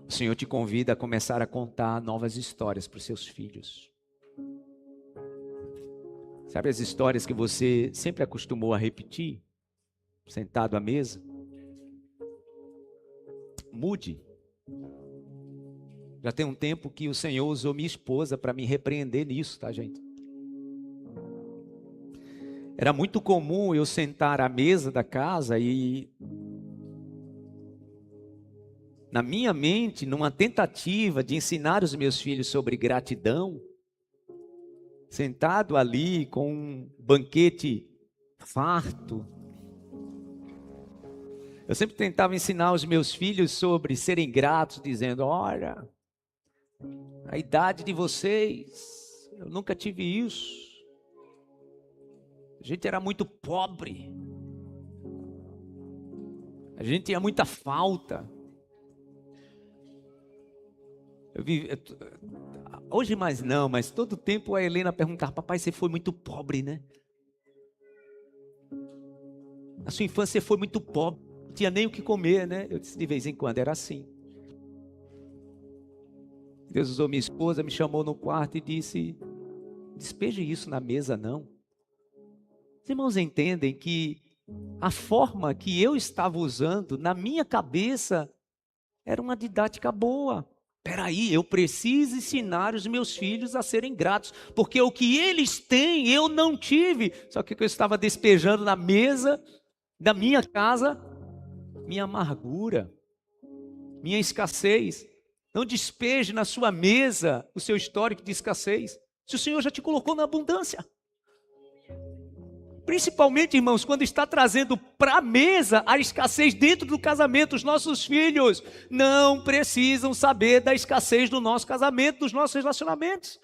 O Senhor te convida a começar a contar novas histórias para os seus filhos. Sabe as histórias que você sempre acostumou a repetir, sentado à mesa? Mude. Já tem um tempo que o Senhor usou minha esposa para me repreender nisso, tá, gente? Era muito comum eu sentar à mesa da casa e, na minha mente, numa tentativa de ensinar os meus filhos sobre gratidão, sentado ali com um banquete farto, eu sempre tentava ensinar os meus filhos sobre serem gratos, dizendo, olha, a idade de vocês, eu nunca tive isso. A gente era muito pobre. A gente tinha muita falta. Hoje mais não, mas todo tempo a Helena perguntava, papai, você foi muito pobre, né? Na sua infância você foi muito pobre, não tinha nem o que comer, né? Eu disse, de vez em quando era assim. Deus usou minha esposa, me chamou no quarto e disse, despeje isso na mesa não. Os irmãos entendem que a forma que eu estava usando, na minha cabeça, era uma didática boa. Peraí, eu preciso ensinar os meus filhos a serem gratos, porque o que eles têm, eu não tive. Só que eu estava despejando na mesa da minha casa, minha amargura, minha escassez. Não despeje na sua mesa o seu histórico de escassez, se o Senhor já te colocou na abundância. Principalmente, irmãos, quando está trazendo para a mesa a escassez dentro do casamento. Os nossos filhos não precisam saber da escassez do nosso casamento, dos nossos relacionamentos.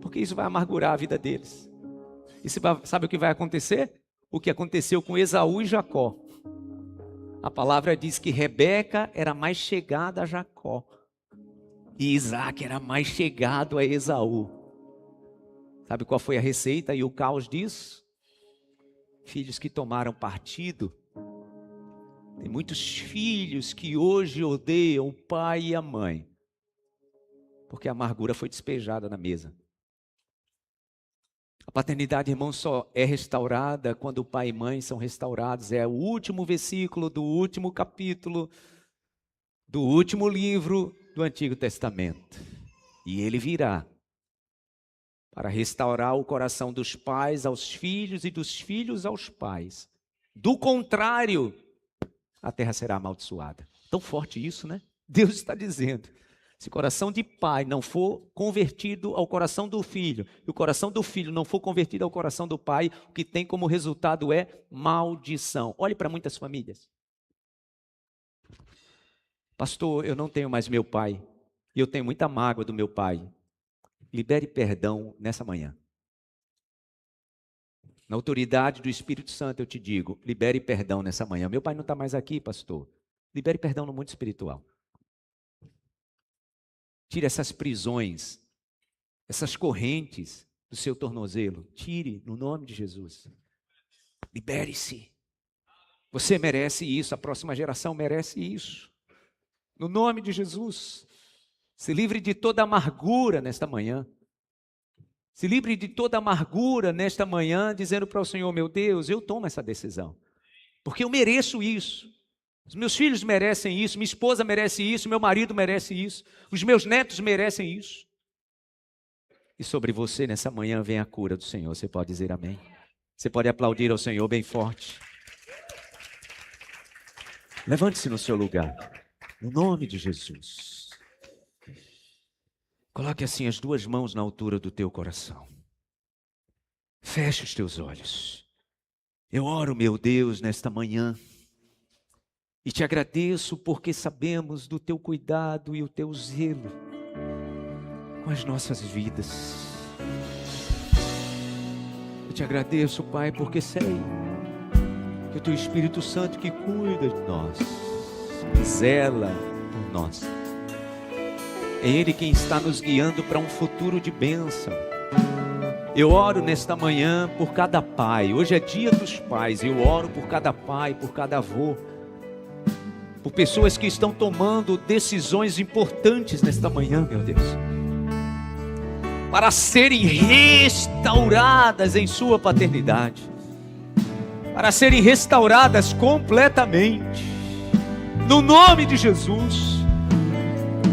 Porque isso vai amargurar a vida deles. E sabe o que vai acontecer? O que aconteceu com Esaú e Jacó. A palavra diz que Rebeca era mais chegada a Jacó. E Isaac era mais chegado a Esaú. Sabe qual foi a receita e o caos disso? Filhos que tomaram partido. Tem muitos filhos que hoje odeiam o pai e a mãe, porque a amargura foi despejada na mesa. A paternidade, irmão, só é restaurada quando o pai e mãe são restaurados. É o último versículo do último capítulo, do último livro do Antigo Testamento. E ele virá para restaurar o coração dos pais aos filhos e dos filhos aos pais. Do contrário, a terra será amaldiçoada. Tão forte isso, né? Deus está dizendo, se o coração de pai não for convertido ao coração do filho, e o coração do filho não for convertido ao coração do pai, o que tem como resultado é maldição. Olhe para muitas famílias. Pastor, eu não tenho mais meu pai, e eu tenho muita mágoa do meu pai. Libere perdão nessa manhã. Na autoridade do Espírito Santo eu te digo, libere perdão nessa manhã. Meu pai não está mais aqui, pastor. Libere perdão no mundo espiritual. Tire essas prisões, essas correntes do seu tornozelo. Tire no nome de Jesus. Libere-se. Você merece isso, a próxima geração merece isso. No nome de Jesus. Se livre de toda amargura nesta manhã. Se livre de toda amargura nesta manhã, dizendo para o Senhor, meu Deus, eu tomo essa decisão. Porque eu mereço isso. Os meus filhos merecem isso, minha esposa merece isso, meu marido merece isso, os meus netos merecem isso. E sobre você nessa manhã vem a cura do Senhor. Você pode dizer amém? Você pode aplaudir ao Senhor bem forte. Levante-se no seu lugar, no nome de Jesus. Coloque assim as duas mãos na altura do teu coração. Feche os teus olhos. Eu oro, meu Deus, nesta manhã. E te agradeço porque sabemos do teu cuidado e o teu zelo com as nossas vidas. Eu te agradeço, Pai, porque sei que o teu Espírito Santo que cuida de nós, que zela por nós. É Ele quem está nos guiando para um futuro de bênção. Eu oro nesta manhã por cada pai. Hoje é dia dos pais. Eu oro por cada pai, por cada avô. Por pessoas que estão tomando decisões importantes nesta manhã, meu Deus. Para serem restauradas em sua paternidade. Para serem restauradas completamente. No nome de Jesus.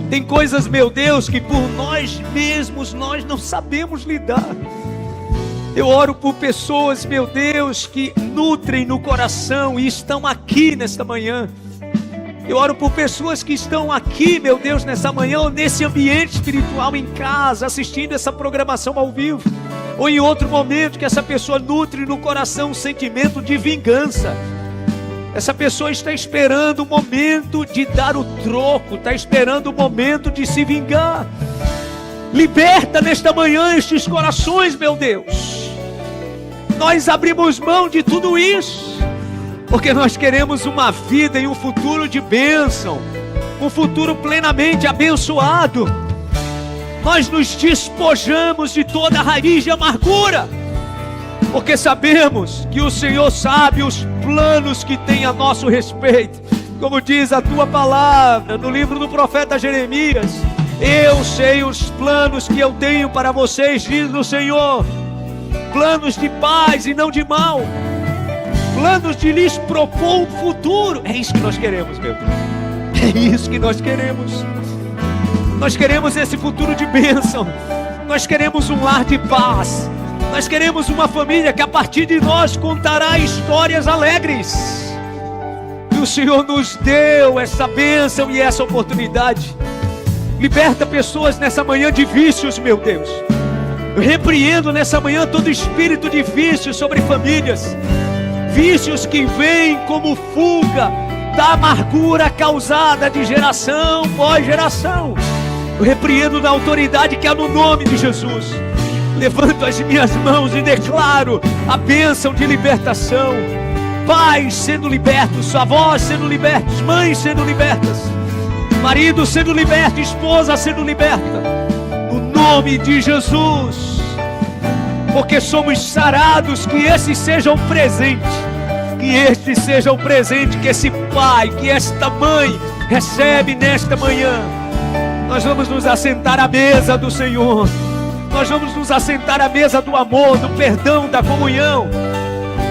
Tem coisas, meu Deus, que por nós mesmos nós não sabemos lidar. Eu oro por pessoas, meu Deus, que nutrem no coração e estão aqui nesta manhã. Eu oro por pessoas que estão aqui, meu Deus, nessa manhã, ou nesse ambiente espiritual em casa, assistindo essa programação ao vivo, ou em outro momento que essa pessoa nutre no coração um sentimento de vingança. Essa pessoa está esperando o momento de dar o troco, está esperando o momento de se vingar. Liberta nesta manhã estes corações, meu Deus. Nós abrimos mão de tudo isso, porque nós queremos uma vida e um futuro de bênção, um futuro plenamente abençoado. Nós nos despojamos de toda raiz de amargura, porque sabemos que o Senhor sabe os planos que tem a nosso respeito. Como diz a tua palavra no livro do profeta Jeremias, eu sei os planos que eu tenho para vocês, diz o Senhor, planos de paz e não de mal, planos de lhes propor um futuro. É isso que nós queremos, meu Deus. É isso que nós queremos. Nós queremos esse futuro de bênção. Nós queremos um lar de paz. Nós queremos uma família que a partir de nós contará histórias alegres. E o Senhor nos deu essa bênção e essa oportunidade. Liberta pessoas nessa manhã de vícios, meu Deus. Eu repreendo nessa manhã todo espírito de vício sobre famílias. Vícios que vêm como fuga da amargura causada de geração após geração. Eu repreendo na autoridade que há no nome de Jesus. Levanto as minhas mãos e declaro a bênção de libertação. Pais sendo libertos, avós sendo libertos, mães sendo libertas, marido sendo liberto, esposa sendo liberta. No nome de Jesus. Porque somos sarados, que esses sejam presentes. Que este seja o presente que esse pai, que esta mãe recebe nesta manhã. Nós vamos nos assentar à mesa do Senhor. Nós vamos nos assentar à mesa do amor, do perdão, da comunhão.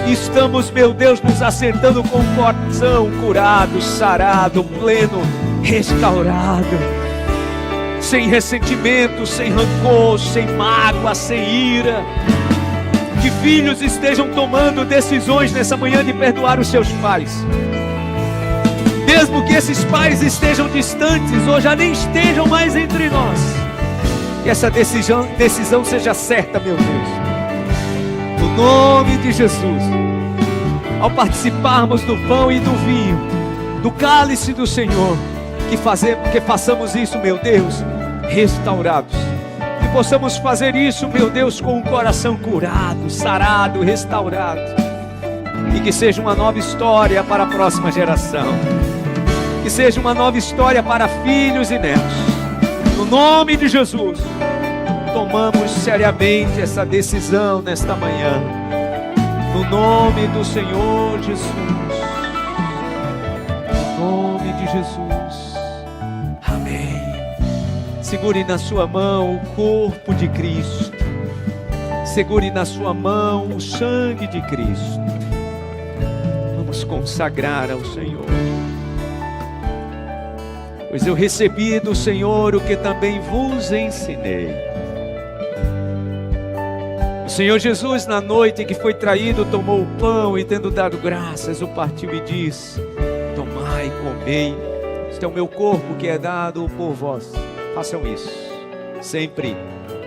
Estamos, meu Deus, nos assentando com o coração curado, sarado, pleno, restaurado. sem ressentimento, sem rancor, sem mágoa, sem ira. Que filhos estejam tomando decisões nessa manhã de perdoar os seus pais. Mesmo que esses pais estejam distantes ou já nem estejam mais entre nós. Que essa decisão seja certa, meu Deus. No nome de Jesus. Ao participarmos do pão e do vinho, do cálice do Senhor, que façamos isso, meu Deus, restaurados. Que possamos fazer isso, meu Deus, com o coração curado, sarado, restaurado. E que seja uma nova história para a próxima geração. Que seja uma nova história para filhos e netos. No nome de Jesus, tomamos seriamente essa decisão nesta manhã. No nome do Senhor Jesus. No nome de Jesus. Amém. Segure na sua mão o corpo de Cristo. Segure na sua mão o sangue de Cristo. Vamos consagrar ao Senhor. Pois eu recebi do Senhor o que também vos ensinei. O Senhor Jesus, na noite em que foi traído, tomou o pão e, tendo dado graças, o partiu e disse: tomai e comei, este é o meu corpo que é dado por vós. Façam isso, sempre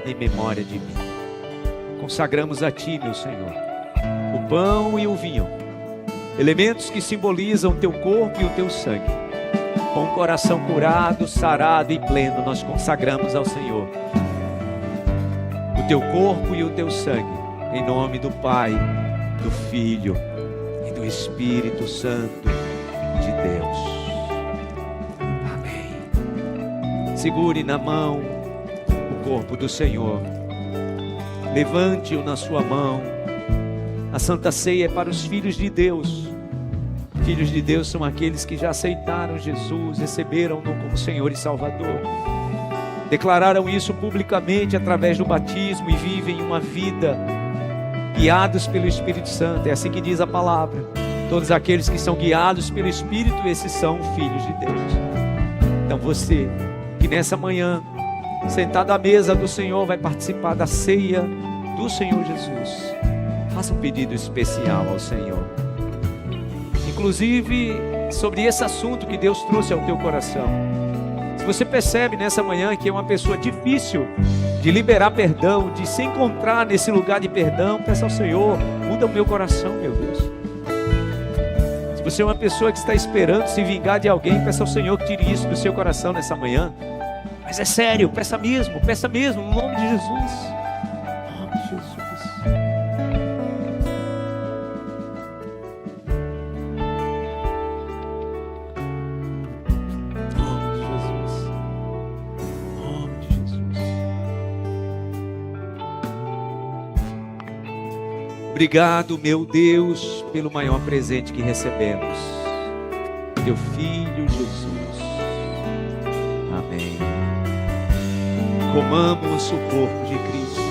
em memória de mim. Consagramos a Ti, meu Senhor, o pão e o vinho, elementos que simbolizam o Teu corpo e o Teu sangue. Com o coração curado, sarado e pleno, nós consagramos ao Senhor o Teu corpo e o Teu sangue, em nome do Pai, do Filho e do Espírito Santo de Deus. Amém. Segure na mão o corpo do Senhor, levante-o na sua mão. A Santa Ceia é para os filhos de Deus. Filhos de Deus são aqueles que já aceitaram Jesus, receberam-no como Senhor e Salvador, declararam isso publicamente através do batismo e vivem uma vida guiados pelo Espírito Santo. É assim que diz a palavra. Todos aqueles que são guiados pelo Espírito, esses são filhos de Deus. Então você que nessa manhã, sentado à mesa do Senhor, vai participar da ceia do Senhor Jesus, faça um pedido especial ao Senhor, inclusive sobre esse assunto que Deus trouxe ao teu coração. Se você percebe nessa manhã que é uma pessoa difícil de liberar perdão, de se encontrar nesse lugar de perdão, peça ao Senhor: muda o meu coração, meu Deus. Se você é uma pessoa que está esperando se vingar de alguém, peça ao Senhor que tire isso do seu coração nessa manhã. Mas é sério, peça mesmo, no nome de Jesus. Em nome de Jesus. Obrigado, meu Deus, pelo maior presente que recebemos, teu Filho Jesus. Amém. Comamos o corpo de Cristo.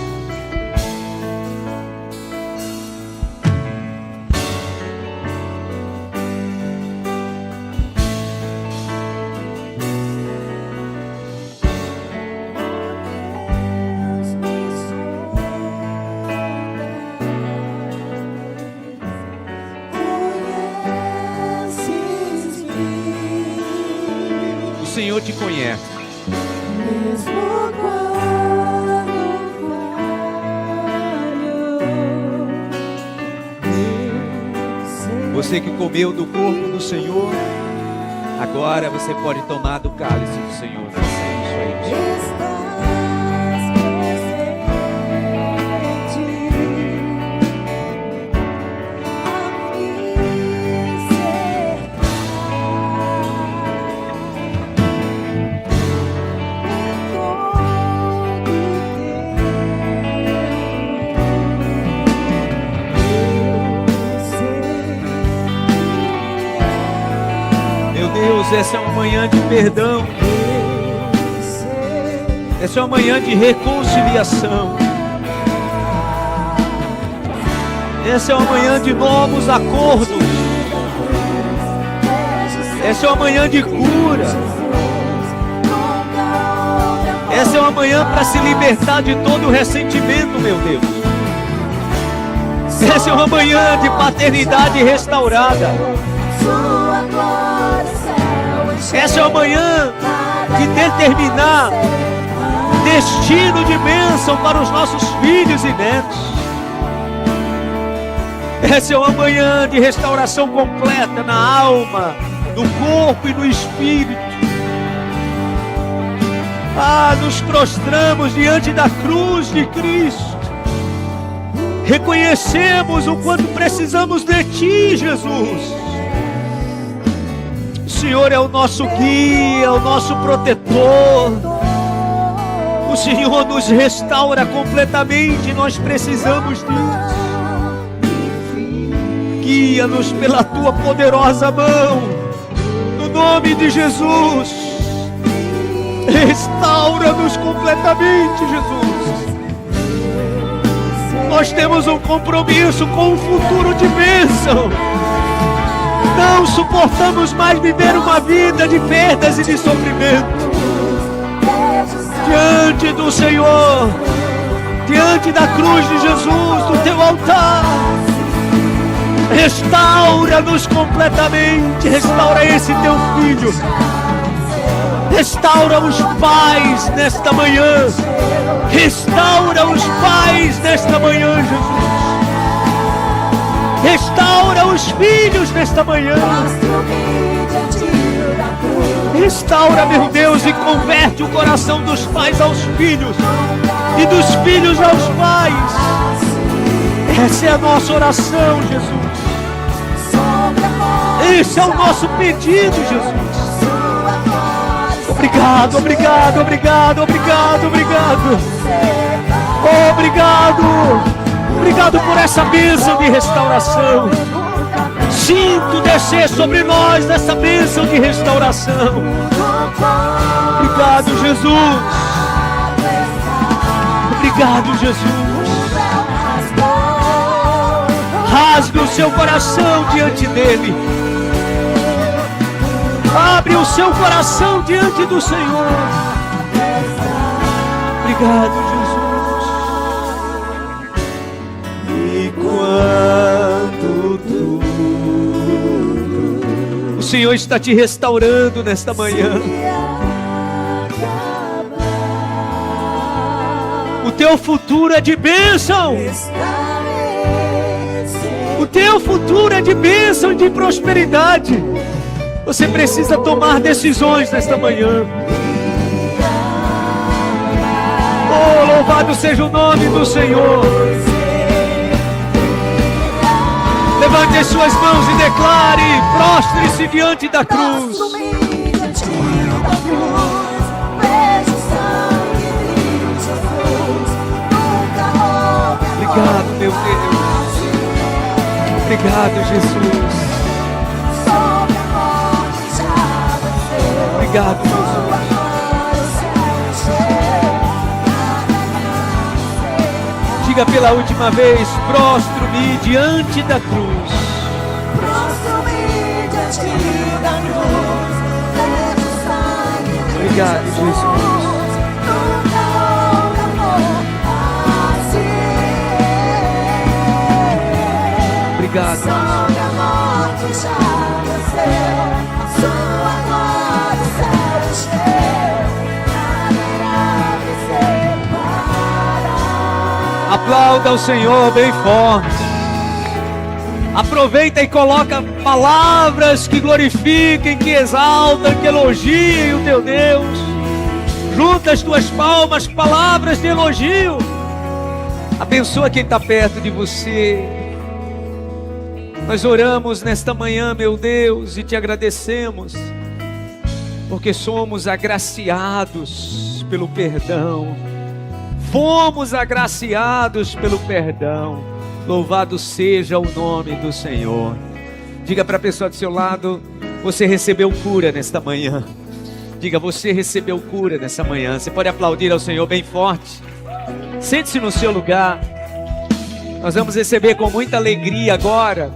O Senhor te conhece. Mesmo quando falho, Você que comeu do corpo do Senhor, agora você pode tomar do cálice do Senhor. Faça isso aí, Senhor. estás presente a me cercar. Meu Deus, essa é uma manhã de perdão. Essa é uma manhã de reconciliação. Essa é uma manhã de novos acordos. Essa é uma manhã de cura. Essa é uma manhã para se libertar de todo o ressentimento, meu Deus. Essa é uma manhã de paternidade restaurada. Sua glória, céu encheu. Essa é uma manhã de determinar destino de bênção para os nossos filhos e netos. Essa é uma manhã de restauração completa na alma, no corpo e no espírito. Nos prostramos diante da cruz de Cristo. Reconhecemos o quanto precisamos de Ti, Jesus. O Senhor é o nosso guia, o nosso protetor. O Senhor nos restaura completamente, nós precisamos disso. Guia-nos pela Tua poderosa mão, no nome de Jesus. Restaura-nos completamente, Jesus. Nós temos um compromisso com o futuro de bênção. Não suportamos mais viver uma vida de perdas e de sofrimento. Diante do Senhor, diante da cruz de Jesus, do Teu altar, restaura-nos completamente. Restaura esse Teu filho. Restaura os pais nesta manhã. Restaura os pais nesta manhã, Jesus. Restaura os filhos nesta manhã. Restaura, meu Deus, e converte o coração dos pais aos filhos e dos filhos aos pais. Essa é a nossa oração, Jesus. Esse é o nosso pedido, Jesus. Obrigado, obrigado, obrigado, obrigado, obrigado. Obrigado. Obrigado por essa bênção de restauração. Sinto descer sobre nós essa bênção de restauração. Obrigado, Jesus. Obrigado, Jesus. Rasgue o seu coração diante dele. Abre o seu coração diante do Senhor. Obrigado, Jesus. E quando tudo o Senhor está te restaurando nesta manhã. O teu futuro é de bênção. O teu futuro é de bênção e de prosperidade. Você precisa tomar decisões nesta manhã. Oh, louvado seja o nome do Senhor. Levante as suas mãos e declare: prostre-se diante da cruz. Obrigado, meu Deus. Obrigado, Jesus. Obrigado, Jesus. Diga pela última vez: prostro-me diante da cruz. Prostro-me diante da cruz. Obrigado, Jesus. Obrigado, Jesus. Aplauda o Senhor bem forte. Aproveita e coloca palavras que glorifiquem, que exaltam, que elogiem o teu Deus. Junta as tuas palmas, palavras de elogio. Abençoa quem está perto de você. Nós oramos nesta manhã, meu Deus, e te agradecemos, porque somos agraciados pelo perdão. Fomos agraciados pelo perdão. Louvado seja o nome do Senhor. Diga para a pessoa do seu lado: você recebeu cura nesta manhã. Diga: você recebeu cura nessa manhã. Você pode aplaudir ao Senhor bem forte. Sente-se no seu lugar. Nós vamos receber com muita alegria agora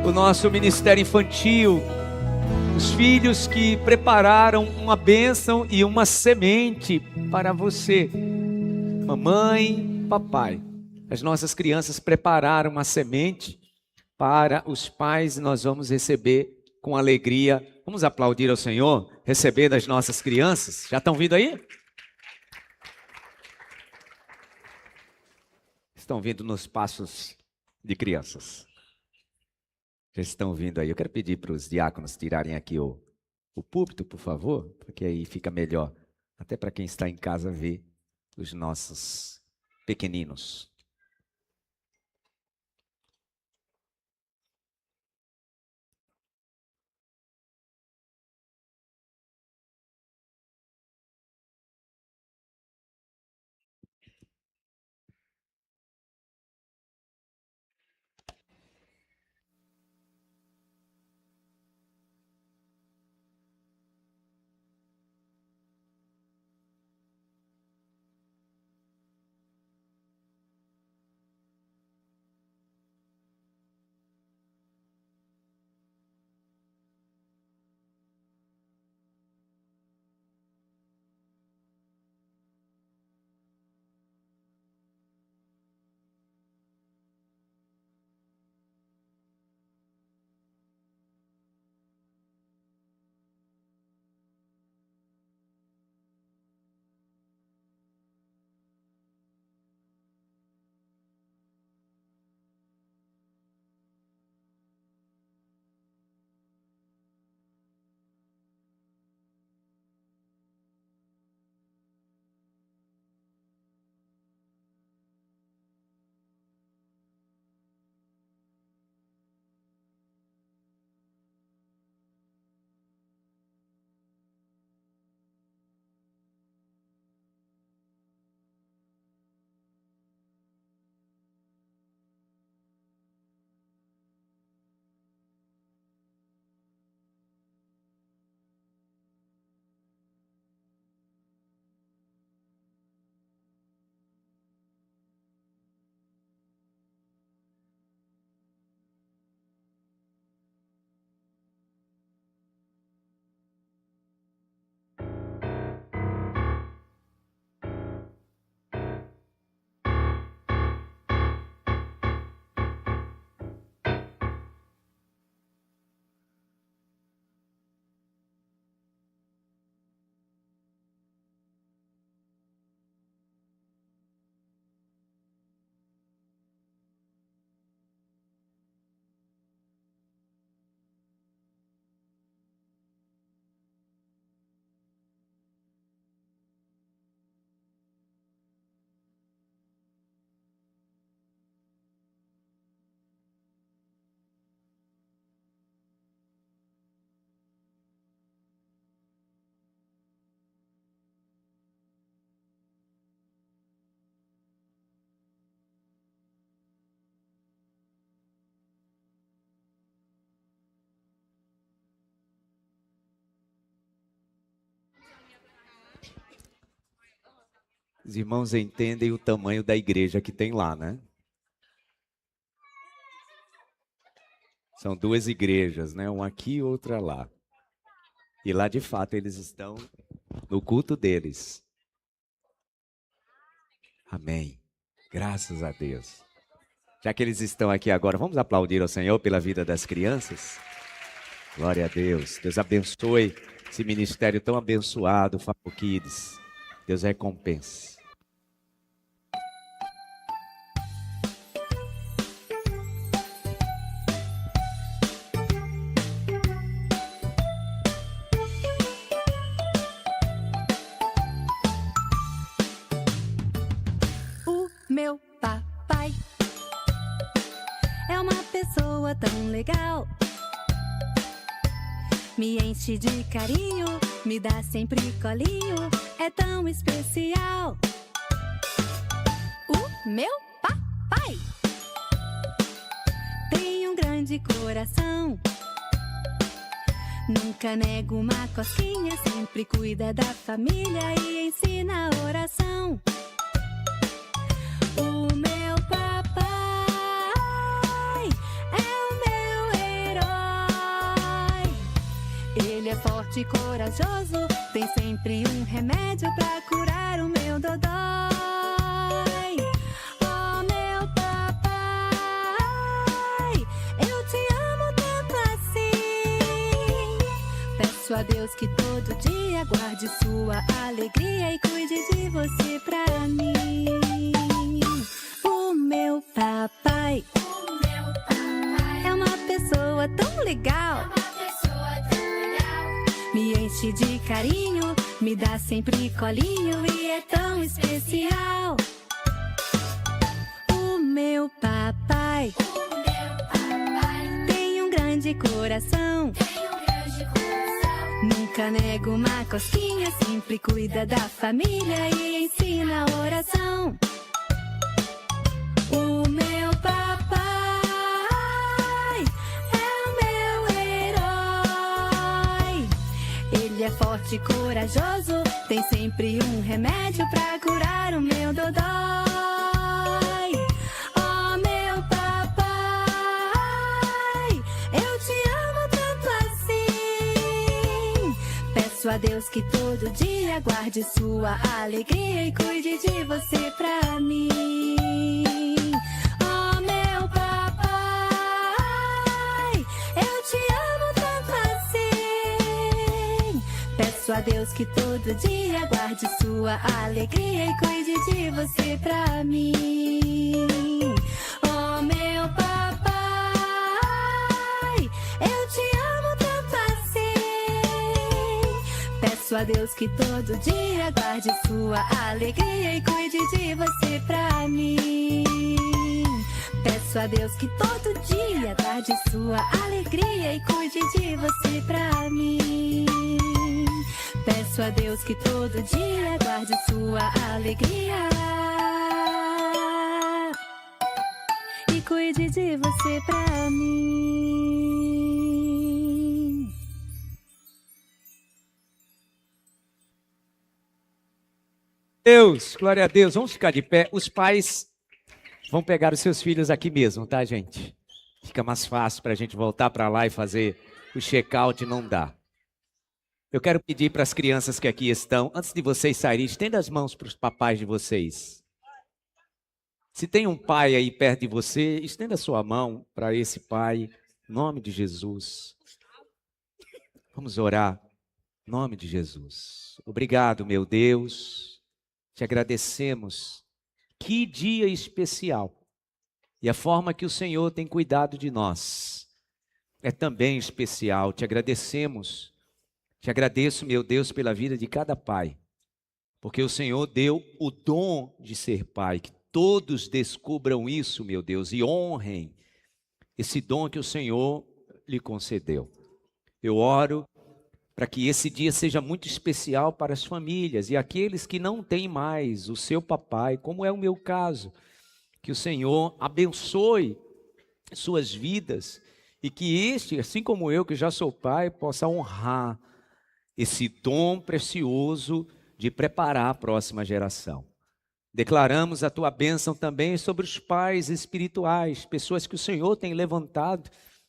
o nosso ministério infantil. Os filhos que prepararam uma bênção e uma semente para você. Mamãe, papai. As nossas crianças prepararam uma semente para os pais e nós vamos receber com alegria. Vamos aplaudir ao Senhor, receber das nossas crianças. Já estão vindo aí? Estão vindo nos passos de crianças. Já estão vindo aí. Eu quero pedir para os diáconos tirarem aqui o púlpito, por favor, porque aí fica melhor. Até para quem está em casa ver os nossos pequeninos. Os irmãos entendem o tamanho da igreja que tem lá, né? São duas igrejas, né? Uma aqui e outra lá. E lá, de fato, eles estão no culto deles. Amém. Graças a Deus. Já que eles estão aqui agora, vamos aplaudir ao Senhor pela vida das crianças? Glória a Deus. Deus abençoe esse ministério tão abençoado, Faro Kids. Deus recompense. O meu papai é uma pessoa tão legal. Me enche de carinho, me dá sempre colinho, é tão especial. O meu papai tem um grande coração. Nunca nega uma cosquinha, sempre cuida da família e ensina a oração. O meu papai é o meu herói. Ele é forte e corajoso, tem sempre um remédio pra curar o meu dodói. Oh, meu papai, eu te amo tanto assim. Peço a Deus que todo dia guarde sua alegria e cuide de você pra mim. O meu papai é uma pessoa tão legal. Me enche de carinho, me dá sempre colinho e é tão especial. O meu papai tem um grande coração. Nunca nega uma cosquinha, sempre cuida da família e ensina a oração. O meu papai é o meu herói. Ele é forte e corajoso, tem sempre um remédio pra curar o meu dodói. Oh, meu papai, eu te amo tanto assim. Peço a Deus que todo dia guarde sua alegria e cuide de você pra mim. Oh, meu papai, eu te amo tanto assim. Peço a Deus que todo dia guarde sua alegria e cuide de você pra mim. Oh, meu papai, eu te amo tanto assim. Peço a Deus que todo dia guarde sua alegria e cuide de você pra mim. Peço a Deus que todo dia guarde sua alegria e cuide de você pra mim. Peço a Deus que todo dia guarde sua alegria e cuide de você pra mim. Deus, glória a Deus. Vamos ficar de pé. Os pais vão pegar os seus filhos aqui mesmo, tá, gente? Fica mais fácil para a gente voltar para lá e fazer o check-out, não dá. Eu quero pedir para as crianças que aqui estão, antes de vocês saírem, estenda as mãos para os papais de vocês. Se tem um pai aí perto de você, estenda a sua mão para esse pai, em nome de Jesus. Vamos orar, em nome de Jesus. Obrigado, meu Deus, te agradecemos. Que dia especial. E a forma que o Senhor tem cuidado de nós é também especial. Te agradecemos. Te agradeço, meu Deus, pela vida de cada pai. Porque o Senhor deu o dom de ser pai. Que todos descubram isso, meu Deus, e honrem esse dom que o Senhor lhe concedeu. Eu oro para que esse dia seja muito especial para as famílias e aqueles que não têm mais o seu papai, como é o meu caso. Que o Senhor abençoe suas vidas e que este, assim como eu que já sou pai, possa honrar esse dom precioso de preparar a próxima geração. Declaramos a tua bênção também sobre os pais espirituais, pessoas que o Senhor tem levantado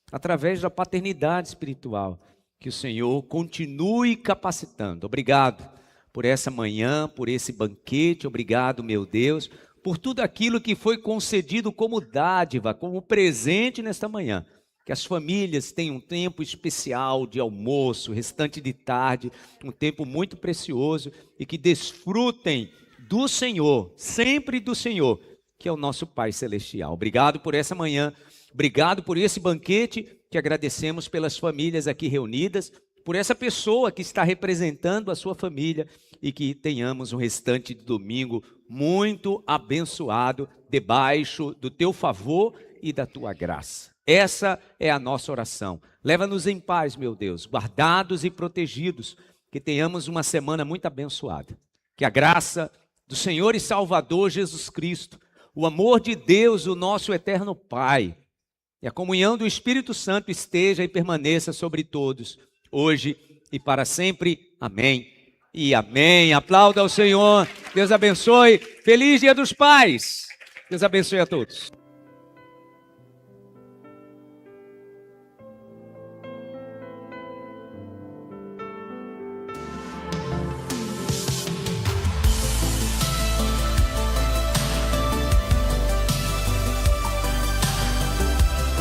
através da paternidade espiritual. Que o Senhor continue capacitando. Obrigado por essa manhã, por esse banquete. Obrigado, meu Deus, por tudo aquilo que foi concedido como dádiva, como presente nesta manhã. Que as famílias tenham um tempo especial de almoço, restante de tarde, um tempo muito precioso e que desfrutem do Senhor, sempre do Senhor, que é o nosso Pai Celestial. Obrigado por essa manhã, obrigado por esse banquete, que agradecemos pelas famílias aqui reunidas, por essa pessoa que está representando a sua família e que tenhamos um restante de domingo muito abençoado, debaixo do teu favor e da tua graça. Essa é a nossa oração. Leva-nos em paz, meu Deus, guardados e protegidos, que tenhamos uma semana muito abençoada. Que a graça do Senhor e Salvador Jesus Cristo, o amor de Deus, o nosso eterno Pai, e a comunhão do Espírito Santo esteja e permaneça sobre todos, hoje e para sempre. Amém e amém. Aplauda ao Senhor. Deus abençoe. Feliz Dia dos Pais. Deus abençoe a todos.